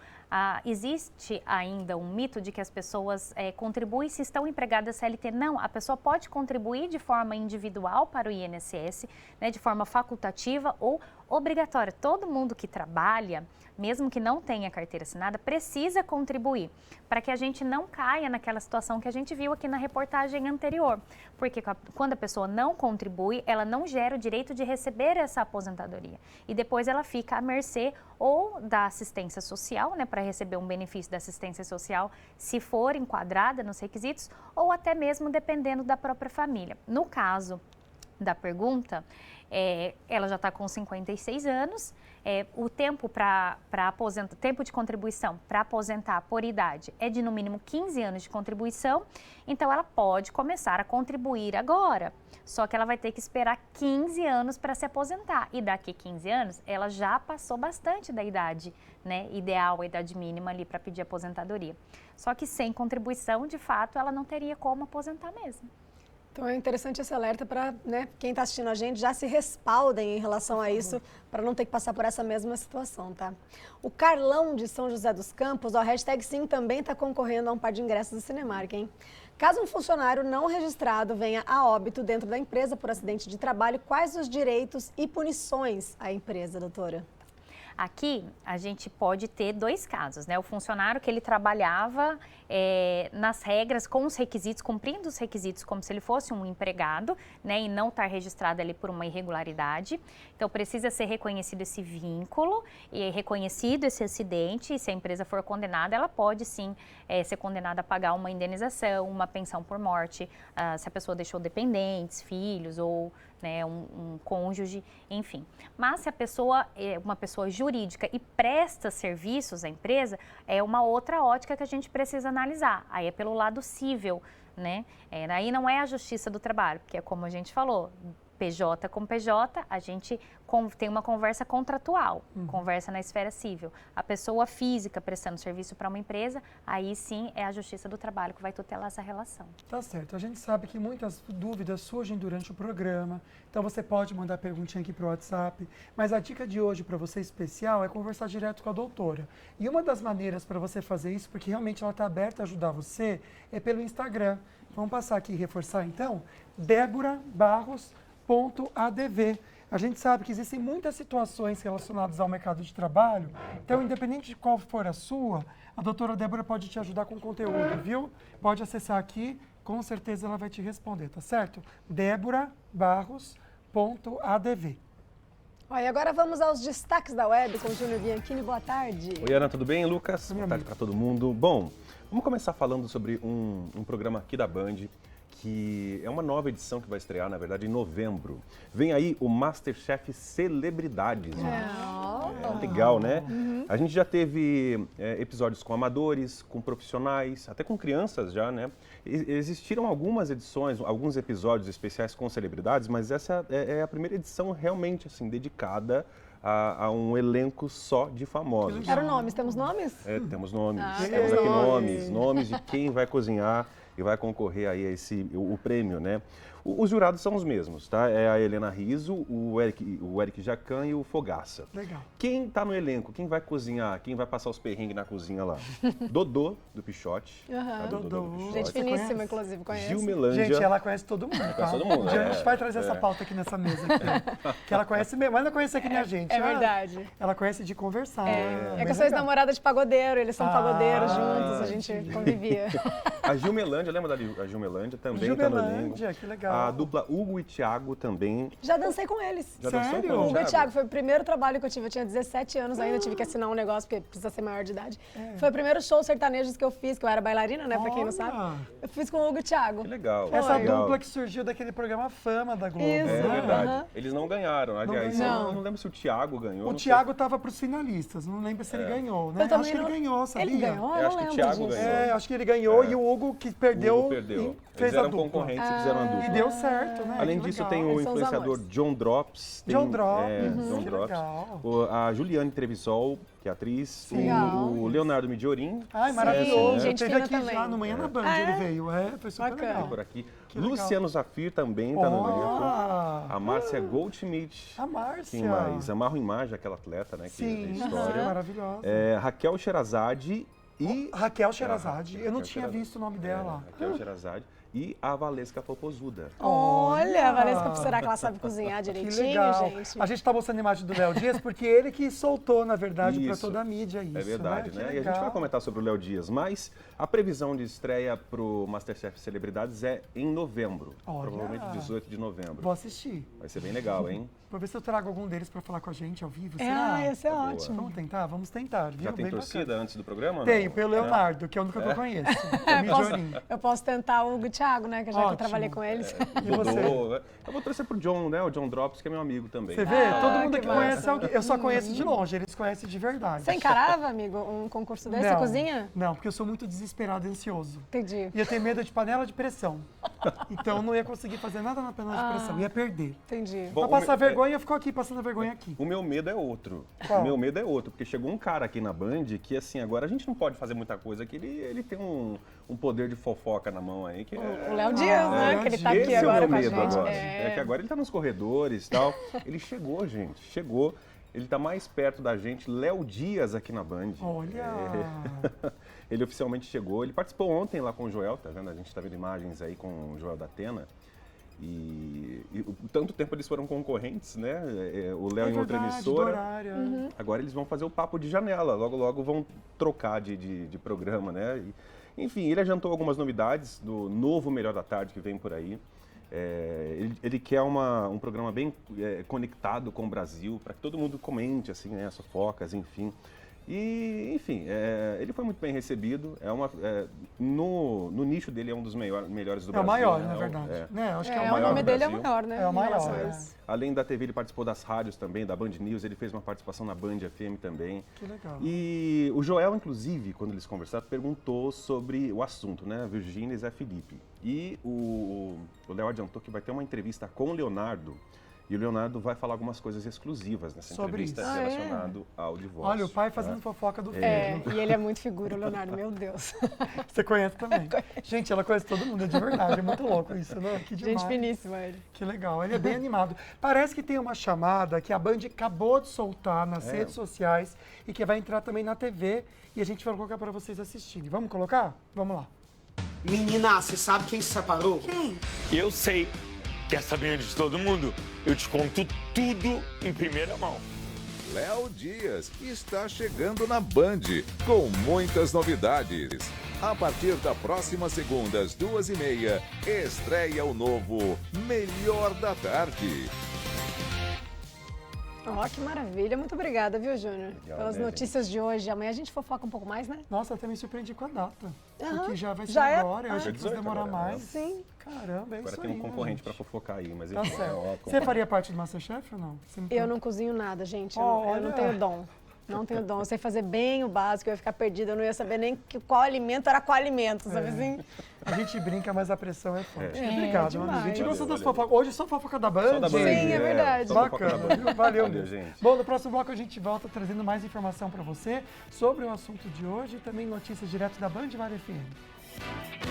existe ainda um mito de que as pessoas contribuem se estão empregadas CLT. Não, a pessoa pode contribuir de forma individual para o INSS, né, de forma facultativa ou obrigatória. Todo mundo que trabalha, mesmo que não tenha carteira assinada, precisa contribuir para que a gente não caia naquela situação que a gente viu aqui na reportagem anterior. Porque quando a pessoa não contribui, ela não gera o direito de receber essa aposentadoria. E depois ela fica à mercê ou da assistência social, né, para receber um benefício da assistência social, se for enquadrada nos requisitos, ou até mesmo dependendo da própria família. No caso da pergunta, ela já está com 56 anos, o tempo para aposentar, tempo de contribuição para aposentar por idade é de no mínimo 15 anos de contribuição, então ela pode começar a contribuir agora, só que ela vai ter que esperar 15 anos para se aposentar e daqui 15 anos ela já passou bastante da idade, né, ideal, a idade mínima ali para pedir aposentadoria. Só que sem contribuição, de fato, ela não teria como aposentar mesmo. Então é interessante esse alerta para, né, quem está assistindo a gente já se respaldem em relação a isso, para não ter que passar por essa mesma situação, tá? O Carlão de São José dos Campos, o hashtag sim, também está concorrendo a um par de ingressos do Cinemark, hein? Caso um funcionário não registrado venha a óbito dentro da empresa por acidente de trabalho, quais os direitos e punições à empresa, doutora? Aqui a gente pode ter 2 casos, né? O funcionário que ele trabalhava nas regras, com os requisitos, cumprindo os requisitos como se ele fosse um empregado, né? E não estar registrado ali por uma irregularidade. Então precisa ser reconhecido esse vínculo e reconhecido esse acidente. E se a empresa for condenada, ela pode sim ser condenada a pagar uma indenização, uma pensão por morte, se a pessoa deixou dependentes, filhos ou, né, um cônjuge, enfim. Mas se a pessoa é uma pessoa jurídica e presta serviços à empresa, é uma outra ótica que a gente precisa analisar. Aí é pelo lado cível, né? Aí não é a justiça do trabalho, porque é como a gente falou, PJ com PJ, a gente tem uma conversa contratual, conversa na esfera civil. A pessoa física prestando serviço para uma empresa, aí sim é a Justiça do Trabalho que vai tutelar essa relação. Tá certo. A gente sabe que muitas dúvidas surgem durante o programa, então você pode mandar perguntinha aqui para o WhatsApp, mas a dica de hoje para você especial é conversar direto com a doutora. E uma das maneiras para você fazer isso, porque realmente ela está aberta a ajudar você, é pelo Instagram. Vamos passar aqui e reforçar então? Débora Barros .adv. A gente sabe que existem muitas situações relacionadas ao mercado de trabalho, então, independente de qual for a sua, a doutora Débora pode te ajudar com conteúdo, viu? Pode acessar aqui, com certeza ela vai te responder, tá certo? Débora Barros.adv. E agora vamos aos destaques da web com o Júnior Bianchini. Boa tarde. Oi, Ana, tudo bem? Lucas, boa tarde para todo mundo. Bom, vamos começar falando sobre um programa aqui da Band, que é uma nova edição que vai estrear, na verdade, em novembro. Vem aí o MasterChef Celebridades. Legal, né? A gente já teve episódios com amadores, com profissionais, até com crianças já, né? Existiram algumas edições, alguns episódios especiais com celebridades, mas essa é a primeira edição realmente, assim, dedicada a um elenco só de famosos. Quero nomes, temos nomes? Temos nomes. Ah, Temos aqui nomes de quem vai cozinhar e vai concorrer aí a o prêmio, né? Os jurados são os mesmos, tá? É a Helena Rizzo, o Eric Jacan e o Fogaça. Legal. Quem tá no elenco, quem vai cozinhar, quem vai passar os perrengues na cozinha lá? Dodô, do Pichote. Tá? Dodô do Pichote. Gente finíssima, inclusive, conhece. Gilmelândia. Gente, ela conhece todo mundo, tá? Conhece todo mundo, Um dia a gente vai trazer essa pauta aqui nessa mesa. Aqui, que ela conhece mesmo, mas não conhece que nem a gente. É verdade. Ela conhece de conversar. É que eu sou ex-namorada de pagodeiro, eles são pagodeiros juntos, a gente convivia. A Gilmelândia, lembra da Gilmelândia? Também tá no elenco. Que legal. A dupla Hugo e Thiago também. Já dancei com eles. Já dançou com o Hugo e Thiago, foi o primeiro trabalho que eu tive. Eu tinha 17 anos ainda, tive que assinar um negócio, porque precisa ser maior de idade. Foi o primeiro show sertanejos que eu fiz, que eu era bailarina, né, pra quem não sabe. Eu fiz com o Hugo e Thiago. Que legal. Essa legal. dupla que surgiu daquele programa Fama da Globo. Isso. É verdade. Eles não ganharam. Aliás, eu não lembro se o Thiago ganhou. O Thiago tava pros finalistas, não lembro se ele ganhou, né? Eu acho que ele ganhou, sabia? Ele ganhou? Eu acho que o Thiago ganhou. Acho que ele ganhou e o Hugo que perdeu. Fez Eles eram a dupla. concorrentes e fizeram a dupla. E deu certo, né? Além disso, tem o influenciador John Drops. John Drops. John Drops. A Juliane Trevisol, que é atriz. O Leonardo Midiorin. Ai, maravilhoso. Gente, teve aqui também. já no Manhã na Band, ele veio. Foi super legal. Por aqui. Luciano Zafir também tá no elenco. A Márcia Goldschmidt. A Márcia. Quem mais? A Marro Imagem, aquela atleta, né? Sim, que história. maravilhosa. Raquel Sherazade e... Raquel Sherazade. Eu não tinha visto o nome dela. Raquel Sherazade. E a Valesca Popozuda. Olha, a Valesca, será que ela sabe cozinhar direitinho, que legal. gente? A gente tá mostrando a imagem do Léo Dias porque ele que soltou, na verdade, para Isso. toda a mídia isso. É verdade, né? E a gente vai comentar sobre o Léo Dias, mas a previsão de estreia pro MasterChef Celebridades é em novembro. Olha. Provavelmente 18 de novembro. Vou assistir. Vai ser bem legal, hein? Vou ver se eu trago algum deles para falar com a gente ao vivo. Ia ser ótimo. Vamos tentar, viu? Já tem bem torcida bacana. antes do programa? Tenho, pelo Leonardo, que é o único que eu conheço. Eu posso tentar o Hugo e Thiago, né? Que já que eu trabalhei com eles. E você? Eu vou torcer pro John, né? O John Drops, que é meu amigo também. Você vê? Todo mundo aqui conhece alguém. Eu só conheço de longe, eles conhecem de verdade. Você encarava, amigo, um concurso desse? Você cozinha? Não, porque eu sou muito desesperado e ansioso. Entendi. E eu tenho medo de panela de pressão. Então eu não ia conseguir fazer nada na panela de pressão, ia perder. Entendi. Pra passar vergonha, eu fico aqui passando vergonha aqui. O meu medo é outro. Qual? O meu medo é outro, porque chegou um cara aqui na Band que, assim, agora a gente não pode fazer muita coisa, que ele tem um poder de fofoca na mão aí. Que o Léo Dias, né? Que ele tá aqui agora com a gente. Agora. É que agora ele tá nos corredores e tal. Ele chegou, gente. Chegou. Ele tá mais perto da gente. Léo Dias aqui na Band. Olha! Ele oficialmente chegou. Ele participou ontem lá com o Joel, tá vendo? A gente tá vendo imagens aí com o Joel da Atena. E tanto tempo eles foram concorrentes, né? O Léo em outra emissora. Agora eles vão fazer o papo de janela. Logo, logo vão trocar de programa, né? Enfim, ele adiantou algumas novidades do novo Melhor da Tarde que vem por aí. Ele quer um programa bem conectado com o Brasil, para que todo mundo comente, assim, né? As fofocas, enfim. E, enfim, ele foi muito bem recebido. No nicho dele é um dos melhores do Brasil. É o maior, né? na verdade. Acho que o nome dele é o maior, né? É o maior. Além da TV, ele participou das rádios também, da Band News. Ele fez uma participação na Band FM também. Que legal. E o Joel, inclusive, quando eles conversaram, perguntou sobre o assunto, né? Virgínia e Zé Felipe. E o Léo adiantou que vai ter uma entrevista com o Leonardo. E o Leonardo vai falar algumas coisas exclusivas nessa sobre entrevista relacionado ao divórcio. Olha, o pai fazendo fofoca do filho. E ele é muito figura, o Leonardo, meu Deus. Você conhece também. Gente, ela conhece todo mundo, é de verdade. É muito louco isso, né? Que demais. Gente finíssima ele. Que legal, ele é bem animado. Parece que tem uma chamada que a Band acabou de soltar nas redes sociais e que vai entrar também na TV. E a gente vai colocar para vocês assistirem. Vamos colocar? Vamos lá. Menina, você sabe quem se separou? Quem? Eu sei. Quer saber de todo mundo? Eu te conto tudo em primeira mão. Léo Dias está chegando na Band com muitas novidades. A partir da próxima segunda, às 2h30, estreia o novo Melhor da Tarde. Ó, que maravilha. Muito obrigada, viu, Júnior? Legal, Pelas né, notícias de hoje. Amanhã a gente fofoca um pouco mais, né? Nossa, eu até me surpreendi com a data. Aham. Porque já vai ser Já é? agora. Eu achei que fosse 18 demorar agora, mais. né? Sim. Caramba, é Agora isso tem aí, um né, concorrente gente? para fofocar aí, mas Tá enfim, certo. ó, Você faria parte do Masterchef ou não? Você me Eu conta. não cozinho nada, gente. Eu Olha. não tenho dom. Não tenho dom. Eu sei fazer bem o básico, eu ia ficar perdida. Eu não ia saber nem qual alimento era qual alimento, sabe assim? A gente brinca, mas a pressão é forte. É, Obrigado, demais. Ana. A gente gostou das Valeu. fofocas. Hoje só fofoca da Band. Só da Band. Sim, é verdade. Só fofoca da Bacana, Band. viu? Valeu, Valeu, mesmo. gente. Bom, no próximo bloco a gente volta trazendo mais informação para você sobre o assunto de hoje e também notícias direto da Band Vale FM.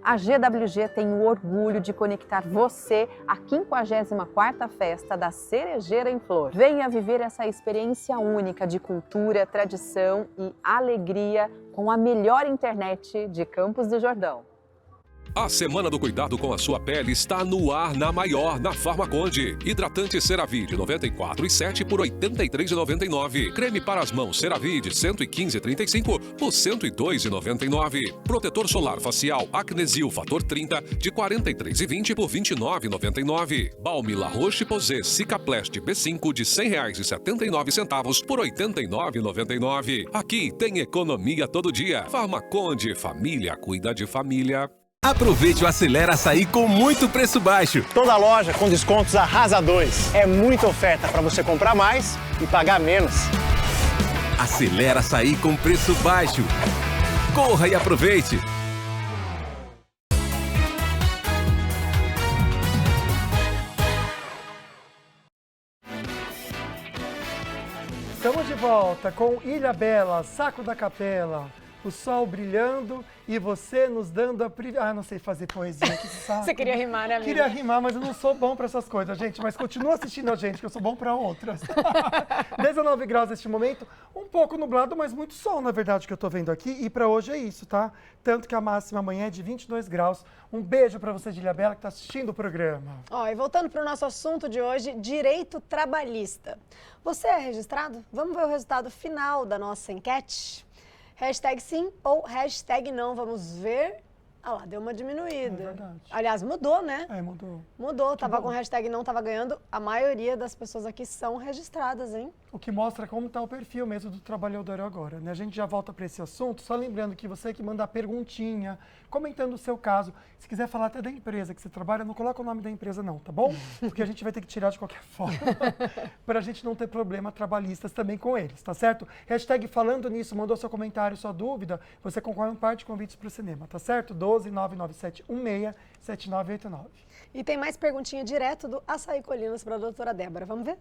A GWG tem o orgulho de conectar você à 54ª Festa da Cerejeira em Flor. Venha viver essa experiência única de cultura, tradição e alegria com a melhor internet de Campos do Jordão. A Semana do Cuidado com a Sua Pele está no ar na Maior, na Farmaconde. Hidratante CeraVe de 94,7 por 83,99. Creme para as mãos CeraVe de 115,35 por 102,99. Protetor solar facial Acnesil Fator 30 de 43,20 por 29,99. Balme La Roche-Posay Cicaplast B5 de R$100,79 por 89,99. Aqui tem economia todo dia. Farmaconde, família cuida de família. Aproveite o Acelera Açaí com muito preço baixo. Toda loja com descontos arrasadores. É muita oferta para você comprar mais e pagar menos. Acelera Açaí com preço baixo. Corra e aproveite. Estamos de volta com Ilha Bela, Saco da Capela, o sol brilhando e você nos dando a não sei fazer poesia, que saco. Você queria rimar, né, amiga? Queria rimar, mas eu não sou bom para essas coisas, gente. Mas continua assistindo a gente, que eu sou bom para outras. 19 graus neste momento, um pouco nublado, mas muito sol, na verdade, que eu tô vendo aqui. E para hoje é isso, tá? Tanto que a máxima amanhã é de 22 graus. Um beijo para você de Ilha Bela, que tá assistindo o programa. Ó, e voltando para o nosso assunto de hoje, direito trabalhista. Você é registrado? Vamos ver o resultado final da nossa enquete? Hashtag sim ou hashtag não, vamos ver. Ah lá, deu uma diminuída. É verdade. Aliás, mudou, né? É, mudou. Mudou, tava bom. com hashtag não, tava ganhando. A maioria das pessoas aqui são registradas, hein? O que mostra como está o perfil mesmo do trabalhador agora, né? A gente já volta para esse assunto, só lembrando que você que manda a perguntinha, comentando o seu caso, se quiser falar até da empresa que você trabalha, não coloca o nome da empresa não, tá bom? Porque a gente vai ter que tirar de qualquer forma, para a gente não ter problema trabalhistas também com eles, tá certo? Hashtag falando nisso, mandou seu comentário, sua dúvida, você concorre um par de convites para o cinema, tá certo? 12997167989. E tem mais perguntinha direto do Açaí Colinas para a doutora Débora, vamos ver?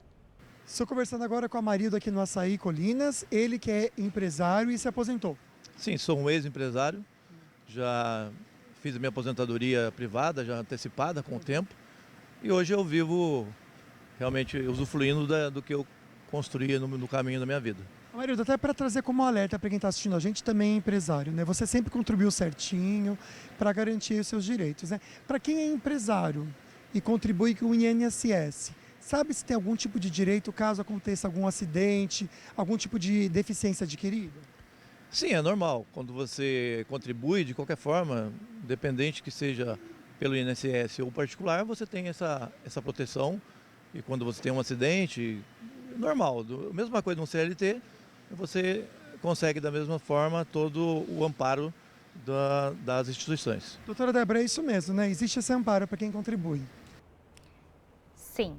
Estou conversando agora com a Marildo aqui no Açaí Colinas, ele que é empresário e se aposentou. Sim, sou um ex-empresário, já fiz a minha aposentadoria privada, já antecipada com o tempo, e hoje eu vivo realmente usufruindo do que eu construí no caminho da minha vida. Marildo, até para trazer como alerta para quem está assistindo a gente, também é empresário, né? Você sempre contribuiu certinho para garantir os seus direitos, né? Para quem é empresário e contribui com o INSS, sabe se tem algum tipo de direito caso aconteça algum acidente, algum tipo de deficiência adquirida? Sim, é normal. Quando você contribui, de qualquer forma, independente que seja pelo INSS ou particular, você tem essa proteção. E quando você tem um acidente, é normal. A mesma coisa no CLT, você consegue da mesma forma todo o amparo das instituições. Doutora Débora, é isso mesmo, né? Existe esse amparo para quem contribui. Sim.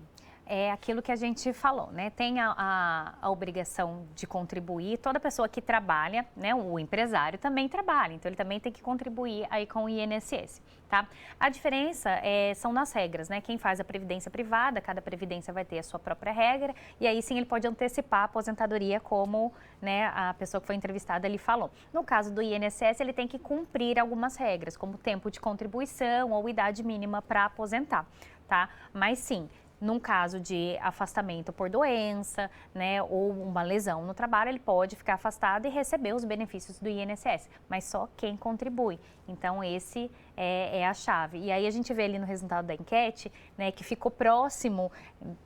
É aquilo que a gente falou, né? Tem a obrigação de contribuir, toda pessoa que trabalha, né? O empresário também trabalha, então ele também tem que contribuir aí com o INSS, tá? A diferença são nas regras, né? Quem faz a previdência privada, cada previdência vai ter a sua própria regra, e aí sim ele pode antecipar a aposentadoria, como, né, a pessoa que foi entrevistada ali falou. No caso do INSS, ele tem que cumprir algumas regras, como tempo de contribuição ou idade mínima para aposentar, tá? Mas sim, num caso de afastamento por doença, né, ou uma lesão no trabalho, ele pode ficar afastado e receber os benefícios do INSS, mas só quem contribui. Então, esse é a chave. E aí a gente vê ali no resultado da enquete, né, que ficou próximo,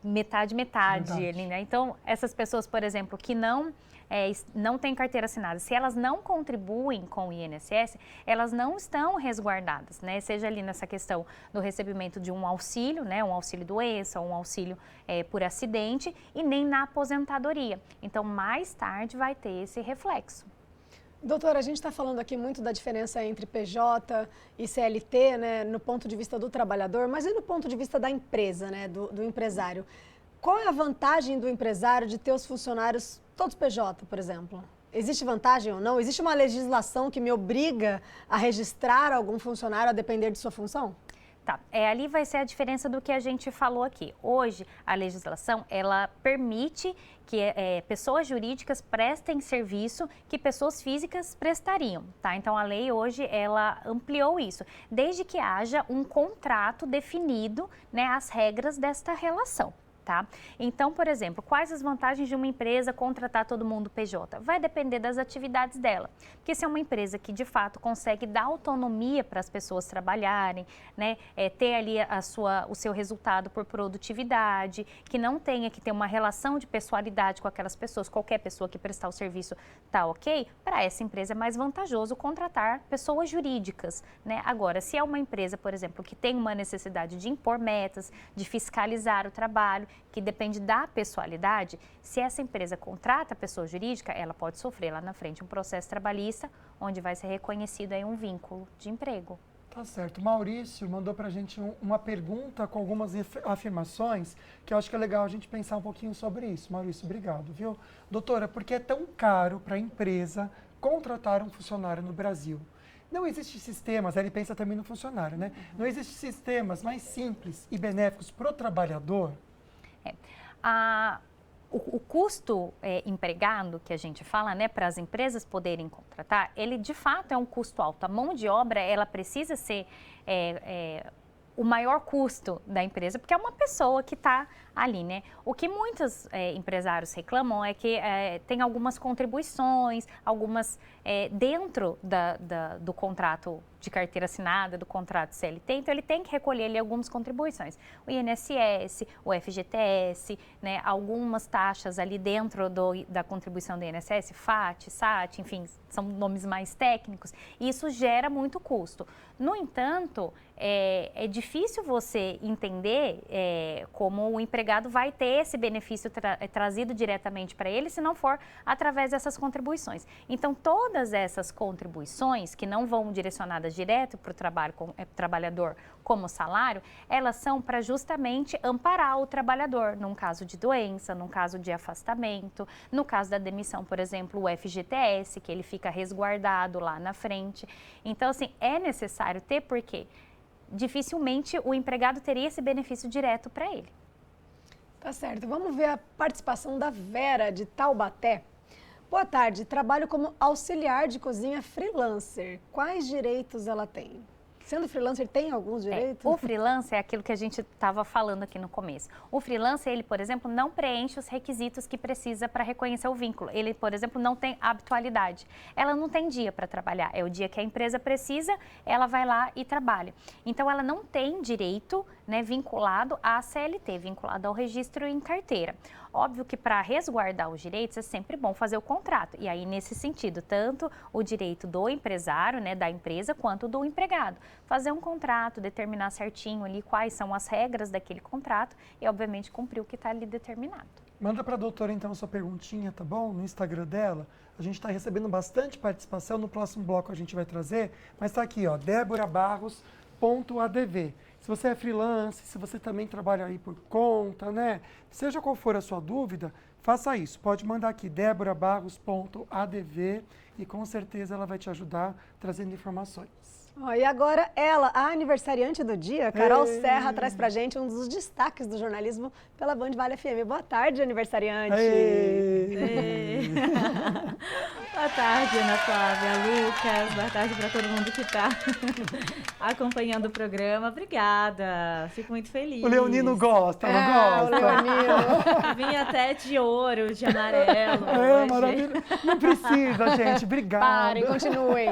metade ali, né? Então, essas pessoas, por exemplo, que não têm carteira assinada, se elas não contribuem com o INSS, elas não estão resguardadas, né? Seja ali nessa questão do recebimento de um auxílio, né? Um auxílio doença, um auxílio por acidente, e nem na aposentadoria. Então, mais tarde vai ter esse reflexo. Doutora, a gente está falando aqui muito da diferença entre PJ e CLT, né, no ponto de vista do trabalhador, mas e no ponto de vista da empresa, né, do empresário? Qual é a vantagem do empresário de ter os funcionários todos PJ, por exemplo? Existe vantagem ou não? Existe uma legislação que me obriga a registrar algum funcionário a depender de sua função? Tá, ali vai ser a diferença do que a gente falou aqui. Hoje, a legislação, ela permite que pessoas jurídicas prestem serviço que pessoas físicas prestariam, tá? Então, a lei hoje, ela ampliou isso, desde que haja um contrato definido, né, as regras desta relação. Tá? Então, por exemplo, quais as vantagens de uma empresa contratar todo mundo PJ? Vai depender das atividades dela. Porque se é uma empresa que, de fato, consegue dar autonomia para as pessoas trabalharem, né, ter ali o seu resultado por produtividade, que não tenha que ter uma relação de pessoalidade com aquelas pessoas, qualquer pessoa que prestar o serviço tá ok, para essa empresa é mais vantajoso contratar pessoas jurídicas, né? Agora, se é uma empresa, por exemplo, que tem uma necessidade de impor metas, de fiscalizar o trabalho, que depende da pessoalidade, se essa empresa contrata a pessoa jurídica, ela pode sofrer lá na frente um processo trabalhista, onde vai ser reconhecido aí um vínculo de emprego. Tá certo. Maurício mandou pra gente uma pergunta com algumas afirmações, que eu acho que é legal a gente pensar um pouquinho sobre isso. Maurício, obrigado, viu? Doutora, por que é tão caro para a empresa contratar um funcionário no Brasil? Não existem sistemas, ele pensa também no funcionário, né? Não existem sistemas mais simples e benéficos para o trabalhador? O custo empregado que a gente fala, né, para as empresas poderem contratar, ele de fato é um custo alto. A mão de obra, ela precisa ser o maior custo da empresa, porque é uma pessoa que está ali, né? O que muitos empresários reclamam é que tem algumas contribuições, algumas dentro do contrato de carteira assinada, do contrato CLT, então ele tem que recolher ali algumas contribuições. O INSS, o FGTS, né, algumas taxas ali dentro da contribuição do INSS, FAT, SAT, enfim, são nomes mais técnicos, e isso gera muito custo. No entanto, é difícil você entender como o empregado vai ter esse benefício trazido diretamente para ele, se não for através dessas contribuições. Então, todas essas contribuições, que não vão direcionadas direto para o trabalhador como salário, elas são para justamente amparar o trabalhador num caso de doença, num caso de afastamento, no caso da demissão, por exemplo, o FGTS, que ele fica resguardado lá na frente. Então, assim, é necessário ter, porque dificilmente o empregado teria esse benefício direto para ele. Tá certo. Vamos ver a participação da Vera, de Taubaté. Boa tarde. Trabalho como auxiliar de cozinha freelancer. Quais direitos ela tem? Sendo freelancer, tem alguns direitos? O freelancer é aquilo que a gente estava falando aqui no começo. O freelancer, ele, por exemplo, não preenche os requisitos que precisa para reconhecer o vínculo. Ele, por exemplo, não tem habitualidade. Ela não tem dia para trabalhar. É o dia que a empresa precisa, ela vai lá e trabalha. Então, ela não tem direito, né, vinculado à CLT, vinculado ao registro em carteira. Óbvio que para resguardar os direitos é sempre bom fazer o contrato. E aí, nesse sentido, tanto o direito do empresário, né, da empresa, quanto do empregado. Fazer um contrato, determinar certinho ali quais são as regras daquele contrato e, obviamente, cumprir o que está ali determinado. Manda para a doutora, então, a sua perguntinha, tá bom? No Instagram dela. A gente está recebendo bastante participação. No próximo bloco a gente vai trazer. Mas está aqui, ó, deborabarros.adv. Se você é freelance, se você também trabalha aí por conta, né? Seja qual for a sua dúvida, faça isso. Pode mandar aqui, deborabarros.adv, e com certeza ela vai te ajudar trazendo informações. E agora ela, a aniversariante do dia, Carol Serra, traz pra gente um dos destaques do jornalismo pela Band Vale FM. Boa tarde, aniversariante. Boa tarde, Ana Flávia, Lucas. Boa tarde para todo mundo que está acompanhando o programa. Obrigada, fico muito feliz. O Leonino gosta, não gosta? O Leonino. Vim até de ouro, de amarelo. Maravilha. Não precisa, gente. Obrigada. Parem, continuem.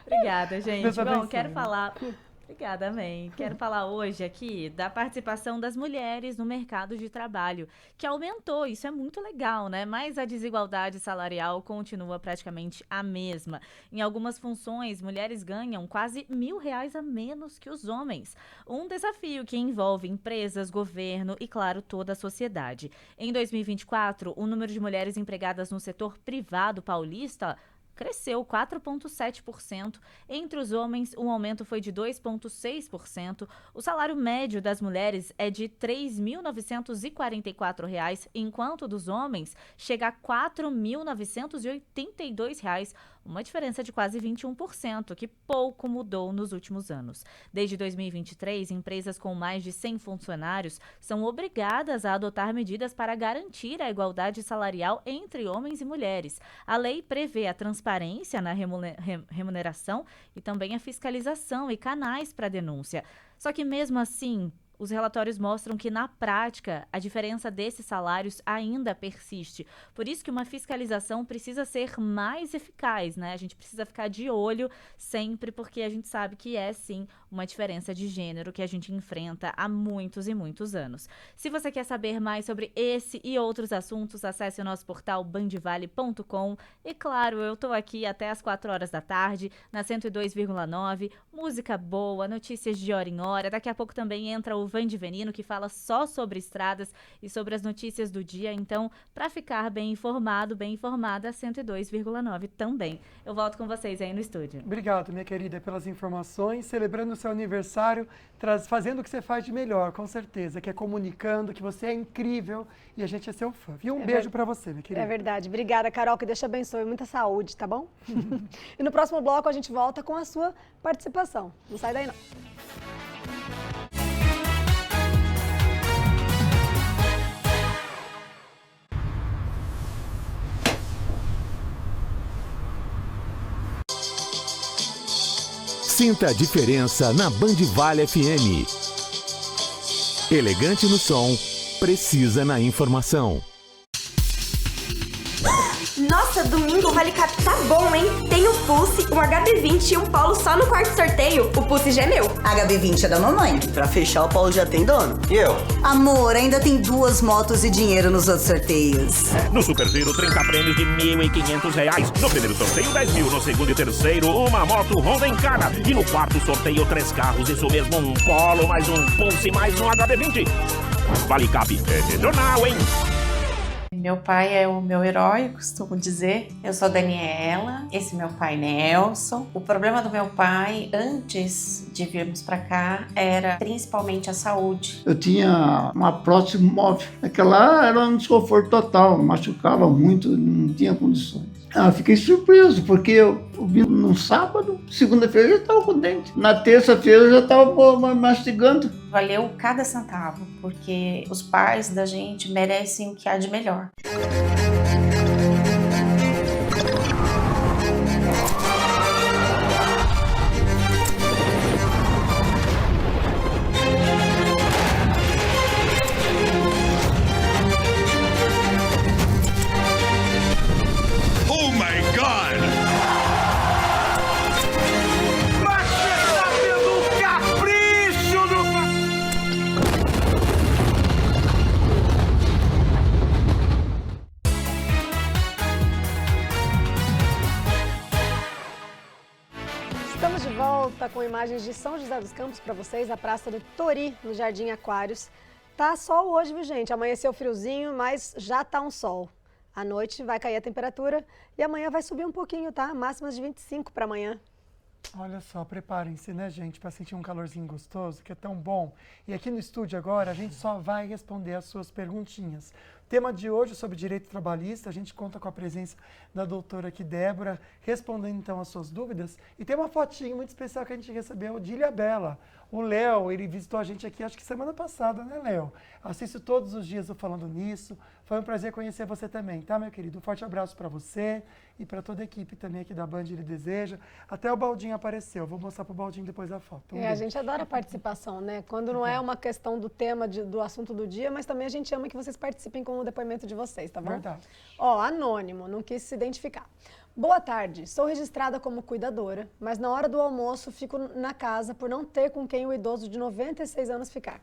Obrigada Obrigada, gente. Deus Bom, abençoe. quero falar... Obrigada, amém. Quero falar hoje aqui da participação das mulheres no mercado de trabalho, que aumentou, isso é muito legal, né? Mas a desigualdade salarial continua praticamente a mesma. Em algumas funções, mulheres ganham quase R$1.000 a menos que os homens. Um desafio que envolve empresas, governo e, claro, toda a sociedade. Em 2024, o número de mulheres empregadas no setor privado paulista cresceu 4,7%. Entre os homens, o aumento foi de 2,6%. O salário médio das mulheres é de R$ 3.944, enquanto dos homens chega a R$ 4.982, uma diferença de quase 21%, que pouco mudou nos últimos anos. Desde 2023, empresas com mais de 100 funcionários são obrigadas a adotar medidas para garantir a igualdade salarial entre homens e mulheres. A lei prevê a transparência na remuneração e também a fiscalização e canais para denúncia. Só que mesmo assim, os relatórios mostram que, na prática, a diferença desses salários ainda persiste. Por isso que uma fiscalização precisa ser mais eficaz, né? A gente precisa ficar de olho sempre, porque a gente sabe que é, sim, uma diferença de gênero que a gente enfrenta há muitos e muitos anos. Se você quer saber mais sobre esse e outros assuntos, acesse o nosso portal bandvale.com. E, claro, eu tô aqui até as 4 horas da tarde, na 102,9. Música boa, notícias de hora em hora. Daqui a pouco também entra o Van Venino, que fala só sobre estradas e sobre as notícias do dia. Então, para ficar bem informado, bem informada, 102,9 também. Eu volto com vocês aí no estúdio. Obrigado, minha querida, pelas informações. Celebrando o seu aniversário, fazendo o que você faz de melhor, com certeza, que é comunicando, que você é incrível e a gente é seu fã. E um beijo para você, minha querida. É verdade. Obrigada, Carol, que Deus te abençoe. Muita saúde, tá bom? E no próximo bloco a gente volta com a sua participação. Não sai daí, não. Sinta a diferença na Bandvale FM. Elegante no som, precisa na informação. Nossa, domingo o Vale Cap tá bom, hein? Tem o Pulse, um HB20 e um Polo só no quarto sorteio. O Pulse já é meu. HB20 é da mamãe. Pra fechar, o Polo já tem dono. E eu? Amor, ainda tem 2 motos e dinheiro nos outros sorteios. No Super Giro, 30 prêmios de R$1.500. No primeiro sorteio, 10 mil. No segundo e terceiro, uma moto Honda em cada. E no quarto sorteio, 3 carros. Isso mesmo, um Polo, mais um Pulse, mais um HB20. Vale Cap é regional, hein? Meu pai é o meu herói, costumo dizer. Eu sou Daniela, esse é meu pai Nelson. O problema do meu pai, antes de virmos para cá, era principalmente a saúde. Eu tinha uma prótese móvel. Aquela era um desconforto total, machucava muito, não tinha condições. Fiquei surpreso, porque eu vi no sábado, segunda-feira eu já estava com dente. Na terça-feira eu já estava mastigando. Valeu cada centavo, porque os pais da gente merecem o que há de melhor. Com imagens de São José dos Campos para vocês, a Praça do Tori, no Jardim Aquários. Tá sol hoje, viu, gente? Amanheceu friozinho, mas já tá um sol. À noite vai cair a temperatura e amanhã vai subir um pouquinho, tá? Máximas de 25 para amanhã. Olha só, preparem-se, né, gente, para sentir um calorzinho gostoso, que é tão bom. E aqui no estúdio agora, a gente só vai responder as suas perguntinhas. O tema de hoje sobre direito trabalhista, a gente conta com a presença da doutora aqui, Débora, respondendo então as suas dúvidas. E tem uma fotinho muito especial que a gente recebeu de Ilhabela. O Léo, ele visitou a gente aqui, acho que semana passada, né, Léo? Assisto todos os dias eu Falando Nisso. Foi um prazer conhecer você também, tá, meu querido? Um forte abraço para você e para toda a equipe também aqui da Band Ele Deseja. Até o Baldinho apareceu. Vou mostrar pro Baldinho depois da foto. A gente adora a participação, né? Quando não é uma questão do tema, do assunto do dia, mas também a gente ama que vocês participem com o depoimento de vocês, tá bom? Verdade. Ó, anônimo, não quis se identificar. Boa tarde, sou registrada como cuidadora, mas na hora do almoço fico na casa por não ter com quem o idoso de 96 anos ficar.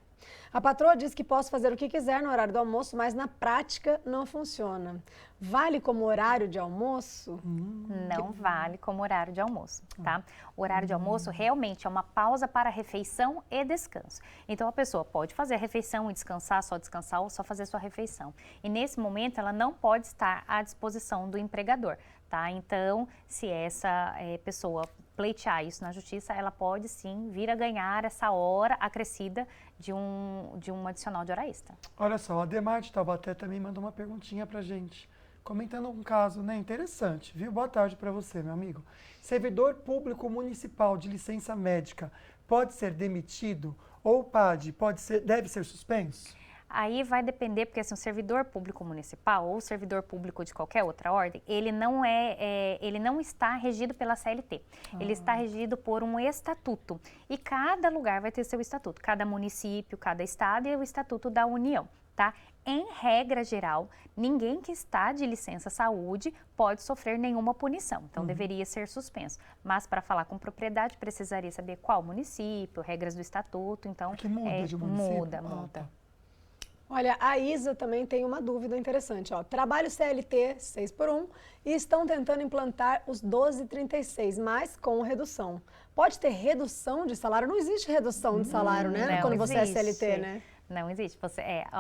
A patroa diz que posso fazer o que quiser no horário do almoço, mas na prática não funciona. Vale como horário de almoço? Não vale como horário de almoço, tá? O horário de almoço realmente é uma pausa para refeição e descanso. Então, a pessoa pode fazer a refeição e descansar ou só fazer sua refeição. E nesse momento, ela não pode estar à disposição do empregador, tá? Então, se essa pessoa pleitear isso na justiça, ela pode sim vir a ganhar essa hora acrescida de um adicional de hora extra. Olha só, a Ademar de Taubaté também mandou uma perguntinha pra gente, comentando um caso, né, interessante, viu? Boa tarde para você, meu amigo. Servidor público municipal de licença médica pode ser demitido ou deve ser suspenso? Aí vai depender, porque assim, o servidor público municipal ou servidor público de qualquer outra ordem, ele não está regido pela CLT. Ele está regido por um estatuto. E cada lugar vai ter seu estatuto. Cada município, cada estado e o estatuto da União, tá? Em regra geral, ninguém que está de licença saúde pode sofrer nenhuma punição. Então, deveria ser suspenso. Mas, para falar com propriedade, precisaria saber qual município, regras do estatuto. Então, que muda de município? Muda. Olha, a Isa também tem uma dúvida interessante. Ó. Trabalho CLT 6x1 e estão tentando implantar os 12,36, mas com redução. Pode ter redução de salário? Não existe redução de salário, né? Não quando você é existe. CLT, né? Não existe.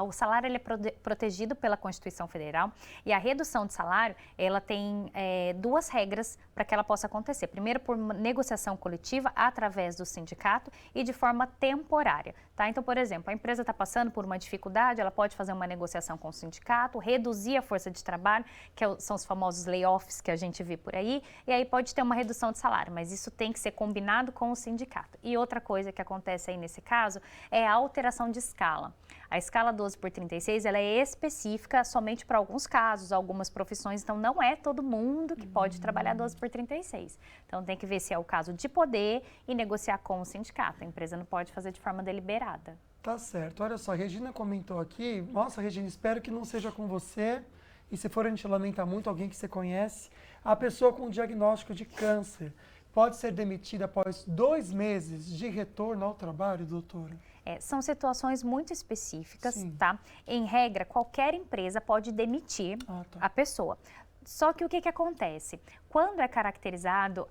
O salário ele é protegido pela Constituição Federal e a redução de salário ela tem duas regras para que ela possa acontecer. Primeiro, por negociação coletiva através do sindicato e de forma temporária. Tá? Então, por exemplo, a empresa está passando por uma dificuldade, ela pode fazer uma negociação com o sindicato, reduzir a força de trabalho, que são os famosos layoffs que a gente vê por aí, e aí pode ter uma redução de salário, mas isso tem que ser combinado com o sindicato. E outra coisa que acontece aí nesse caso é a alteração de escala. A escala 12/36 ela é específica somente para alguns casos, algumas profissões, então não é todo mundo que pode trabalhar 12/36. Então tem que ver se é o caso de poder e negociar com o sindicato. A empresa não pode fazer de forma deliberada. Tá certo. Olha só, a Regina comentou aqui, nossa, Regina, espero que não seja com você, e se for a gente lamenta muito, alguém que você conhece, a pessoa com diagnóstico de câncer pode ser demitida após 2 meses de retorno ao trabalho, doutora? São situações muito específicas, tá? Em regra, qualquer empresa pode demitir a pessoa. Só que o que acontece? Quando é caracterizado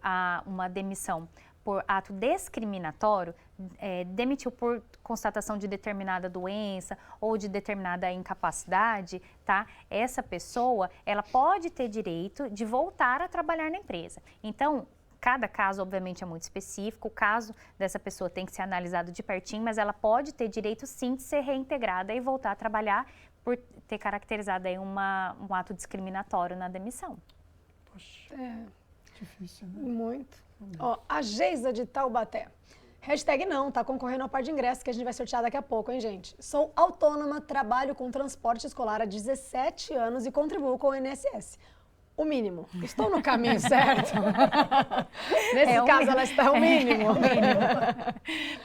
uma demissão por ato discriminatório, demitiu por constatação de determinada doença ou de determinada incapacidade, tá? Essa pessoa, ela pode ter direito de voltar a trabalhar na empresa. Então, cada caso, obviamente, é muito específico, o caso dessa pessoa tem que ser analisado de pertinho, mas ela pode ter direito, sim, de ser reintegrada e voltar a trabalhar por ter caracterizado aí um ato discriminatório na demissão. Poxa, difícil, né? Muito. Ó, a Geisa de Taubaté. Hashtag não, tá concorrendo ao par de ingressos que a gente vai sortear daqui a pouco, hein, gente? Sou autônoma, trabalho com transporte escolar há 17 anos e contribuo com o INSS. O mínimo. Estou no caminho certo? Nesse caso, ela está o mínimo.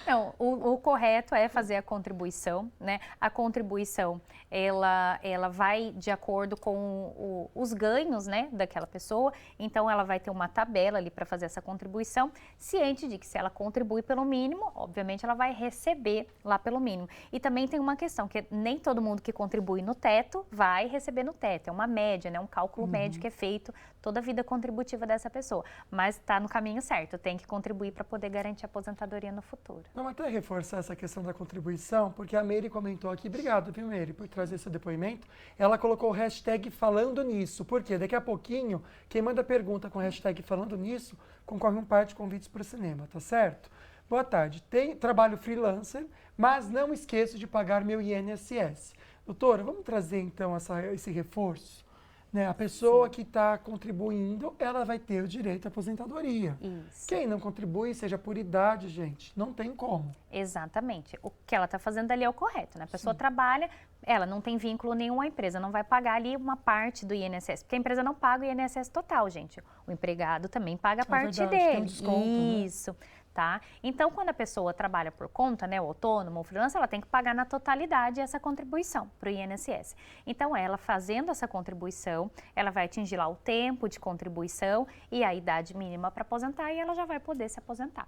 Não, o correto é fazer a contribuição, né? A contribuição, ela vai de acordo com os ganhos, né, daquela pessoa. Então, ela vai ter uma tabela ali para fazer essa contribuição, ciente de que se ela contribui pelo mínimo, obviamente ela vai receber lá pelo mínimo. E também tem uma questão, que nem todo mundo que contribui no teto vai receber no teto. É uma média, né? Um cálculo médio que é feito toda a vida contributiva dessa pessoa, mas está no caminho certo, tem que contribuir para poder garantir a aposentadoria no futuro. Vamos até reforçar essa questão da contribuição, porque a Meire comentou aqui, obrigado, viu, Meire, por trazer esse depoimento. Ela colocou o hashtag falando nisso, porque daqui a pouquinho, quem manda pergunta com o hashtag falando nisso, concorre um par de convites para o cinema, tá certo? Boa tarde, trabalho freelancer, mas não esqueço de pagar meu INSS. Doutora, vamos trazer então esse reforço? Né? A pessoa que está contribuindo, ela vai ter o direito à aposentadoria. Isso. Quem não contribui, seja por idade, gente, não tem como. Exatamente. O que ela está fazendo ali é o correto, né? A pessoa trabalha, ela não tem vínculo nenhum à empresa, não vai pagar ali uma parte do INSS, porque a empresa não paga o INSS total, gente. O empregado também paga a parte verdade, dele. tem um desconto, isso. Né? Tá? Então, quando a pessoa trabalha por conta, né, o autônomo, o freelancer, ela tem que pagar na totalidade essa contribuição para o INSS. Então, ela fazendo essa contribuição, ela vai atingir lá o tempo de contribuição e a idade mínima para aposentar e ela já vai poder se aposentar.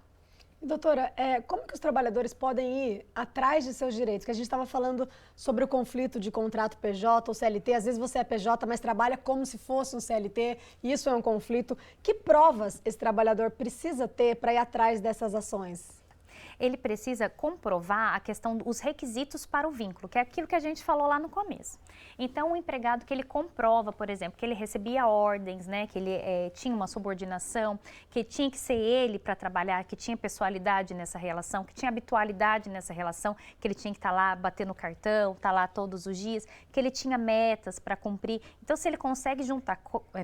Doutora, como que os trabalhadores podem ir atrás de seus direitos? Que a gente estava falando sobre o conflito de contrato PJ ou CLT. Às vezes você é PJ, mas trabalha como se fosse um CLT. E isso é um conflito. Que provas esse trabalhador precisa ter para ir atrás dessas ações? Ele precisa comprovar a questão dos requisitos para o vínculo, que é aquilo que a gente falou lá no começo. Então, o empregado que ele comprova, por exemplo, que ele recebia ordens, né, que ele tinha uma subordinação, que tinha que ser ele para trabalhar, que tinha pessoalidade nessa relação, que tinha habitualidade nessa relação, que ele tinha que estar lá batendo o cartão, estar lá todos os dias, que ele tinha metas para cumprir. Então, se ele consegue juntar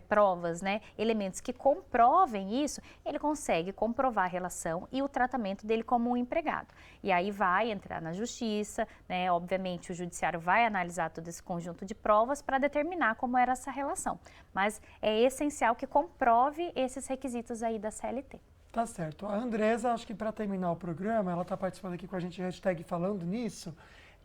provas, né, elementos que comprovem isso, ele consegue comprovar a relação e o tratamento dele como um empregado. E aí vai entrar na justiça, né? Obviamente o judiciário vai analisar todo esse conjunto de provas para determinar como era essa relação. Mas é essencial que comprove esses requisitos aí da CLT. Tá certo. A Andresa, acho que para terminar o programa, ela está participando aqui com a gente, hashtag falando nisso,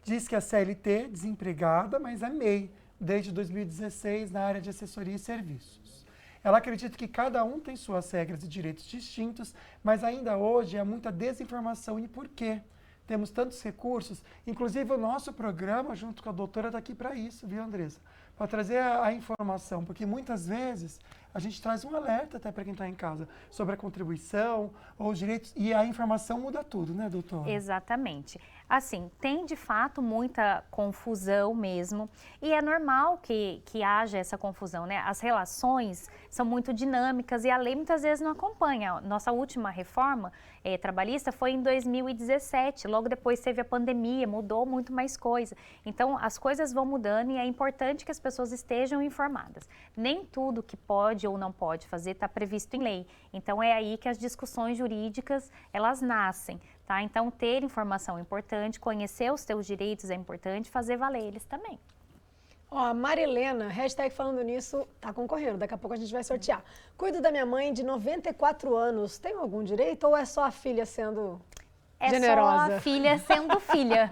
diz que é CLT, desempregada, mas é MEI, desde 2016 na área de assessoria e serviços. Ela acredita que cada um tem suas regras e direitos distintos, mas ainda hoje há muita desinformação e por quê? Temos tantos recursos, inclusive o nosso programa, junto com a doutora, está aqui para isso, viu, Andressa? Para trazer a informação, porque muitas vezes a gente traz um alerta até para quem está em casa sobre a contribuição ou os direitos, e a informação muda tudo, né, doutora? Exatamente. Assim, tem de fato muita confusão mesmo, e é normal que haja essa confusão, né? As relações são muito dinâmicas e a lei muitas vezes não acompanha. Nossa última reforma trabalhista foi em 2017, logo depois teve a pandemia, mudou muito mais coisa. Então, as coisas vão mudando e é importante que as pessoas estejam informadas. Nem tudo que pode ou não pode fazer está previsto em lei. Então, é aí que as discussões jurídicas, elas nascem. Tá? Então, ter informação é importante, conhecer os teus direitos é importante, fazer valer eles também. Ó, a Marilena, hashtag falando nisso, tá concorrendo, daqui a pouco a gente vai sortear. Cuido da minha mãe de 94 anos, tem algum direito ou é só a filha sendo generosa? Só a filha sendo filha.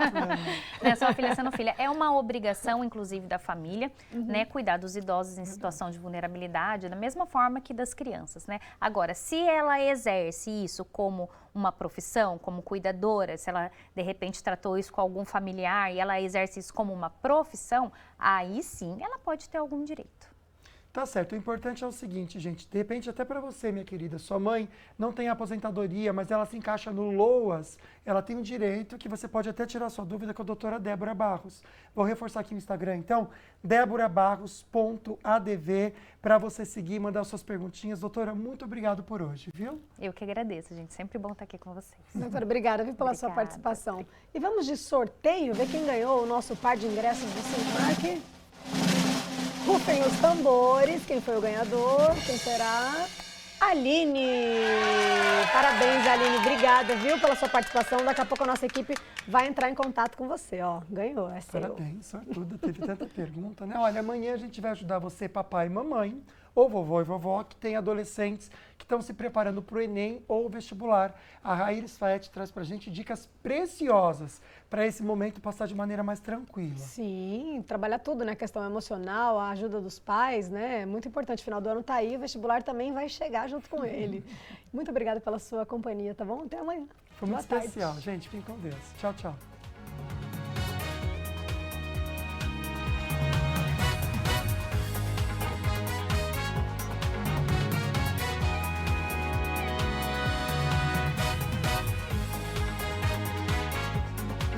É só a filha sendo filha. É uma obrigação, inclusive, da família, né, cuidar dos idosos em situação de vulnerabilidade, da mesma forma que das crianças, né? Agora, se ela exerce isso como uma profissão, como cuidadora, se ela, de repente, tratou isso com algum familiar e ela exerce isso como uma profissão, aí sim ela pode ter algum direito. Tá certo, o importante é o seguinte, gente, de repente até para você, minha querida, sua mãe não tem aposentadoria, mas ela se encaixa no LOAS, ela tem um direito que você pode até tirar sua dúvida com a doutora Débora Barros. Vou reforçar aqui o Instagram, então, deborabarros.adv, para você seguir, mandar suas perguntinhas. Doutora, muito obrigado por hoje, viu? Eu que agradeço, gente, sempre bom estar aqui com vocês. Doutora, obrigada pela sua participação. E vamos de sorteio, ver quem ganhou o nosso par de ingressos do Cinemark. Rufem os tambores, quem foi o ganhador, quem será? Aline! Parabéns, Aline, obrigada, viu, pela sua participação. Daqui a pouco a nossa equipe vai entrar em contato com você, ó, ganhou, é seu. Parabéns, sortuda, teve tanta pergunta, né? Olha, amanhã a gente vai ajudar você, papai e mamãe, ou vovô e vovó, que tem adolescentes que estão se preparando para o Enem ou vestibular. A Raíris Faete traz para a gente dicas preciosas para esse momento passar de maneira mais tranquila. Sim, trabalhar tudo, né? A questão emocional, a ajuda dos pais, né? É muito importante. Final do ano tá aí, o vestibular também vai chegar junto com ele. Muito obrigada pela sua companhia, tá bom? Até amanhã. Foi muito especial, gente. Fiquem com Deus. Tchau, tchau.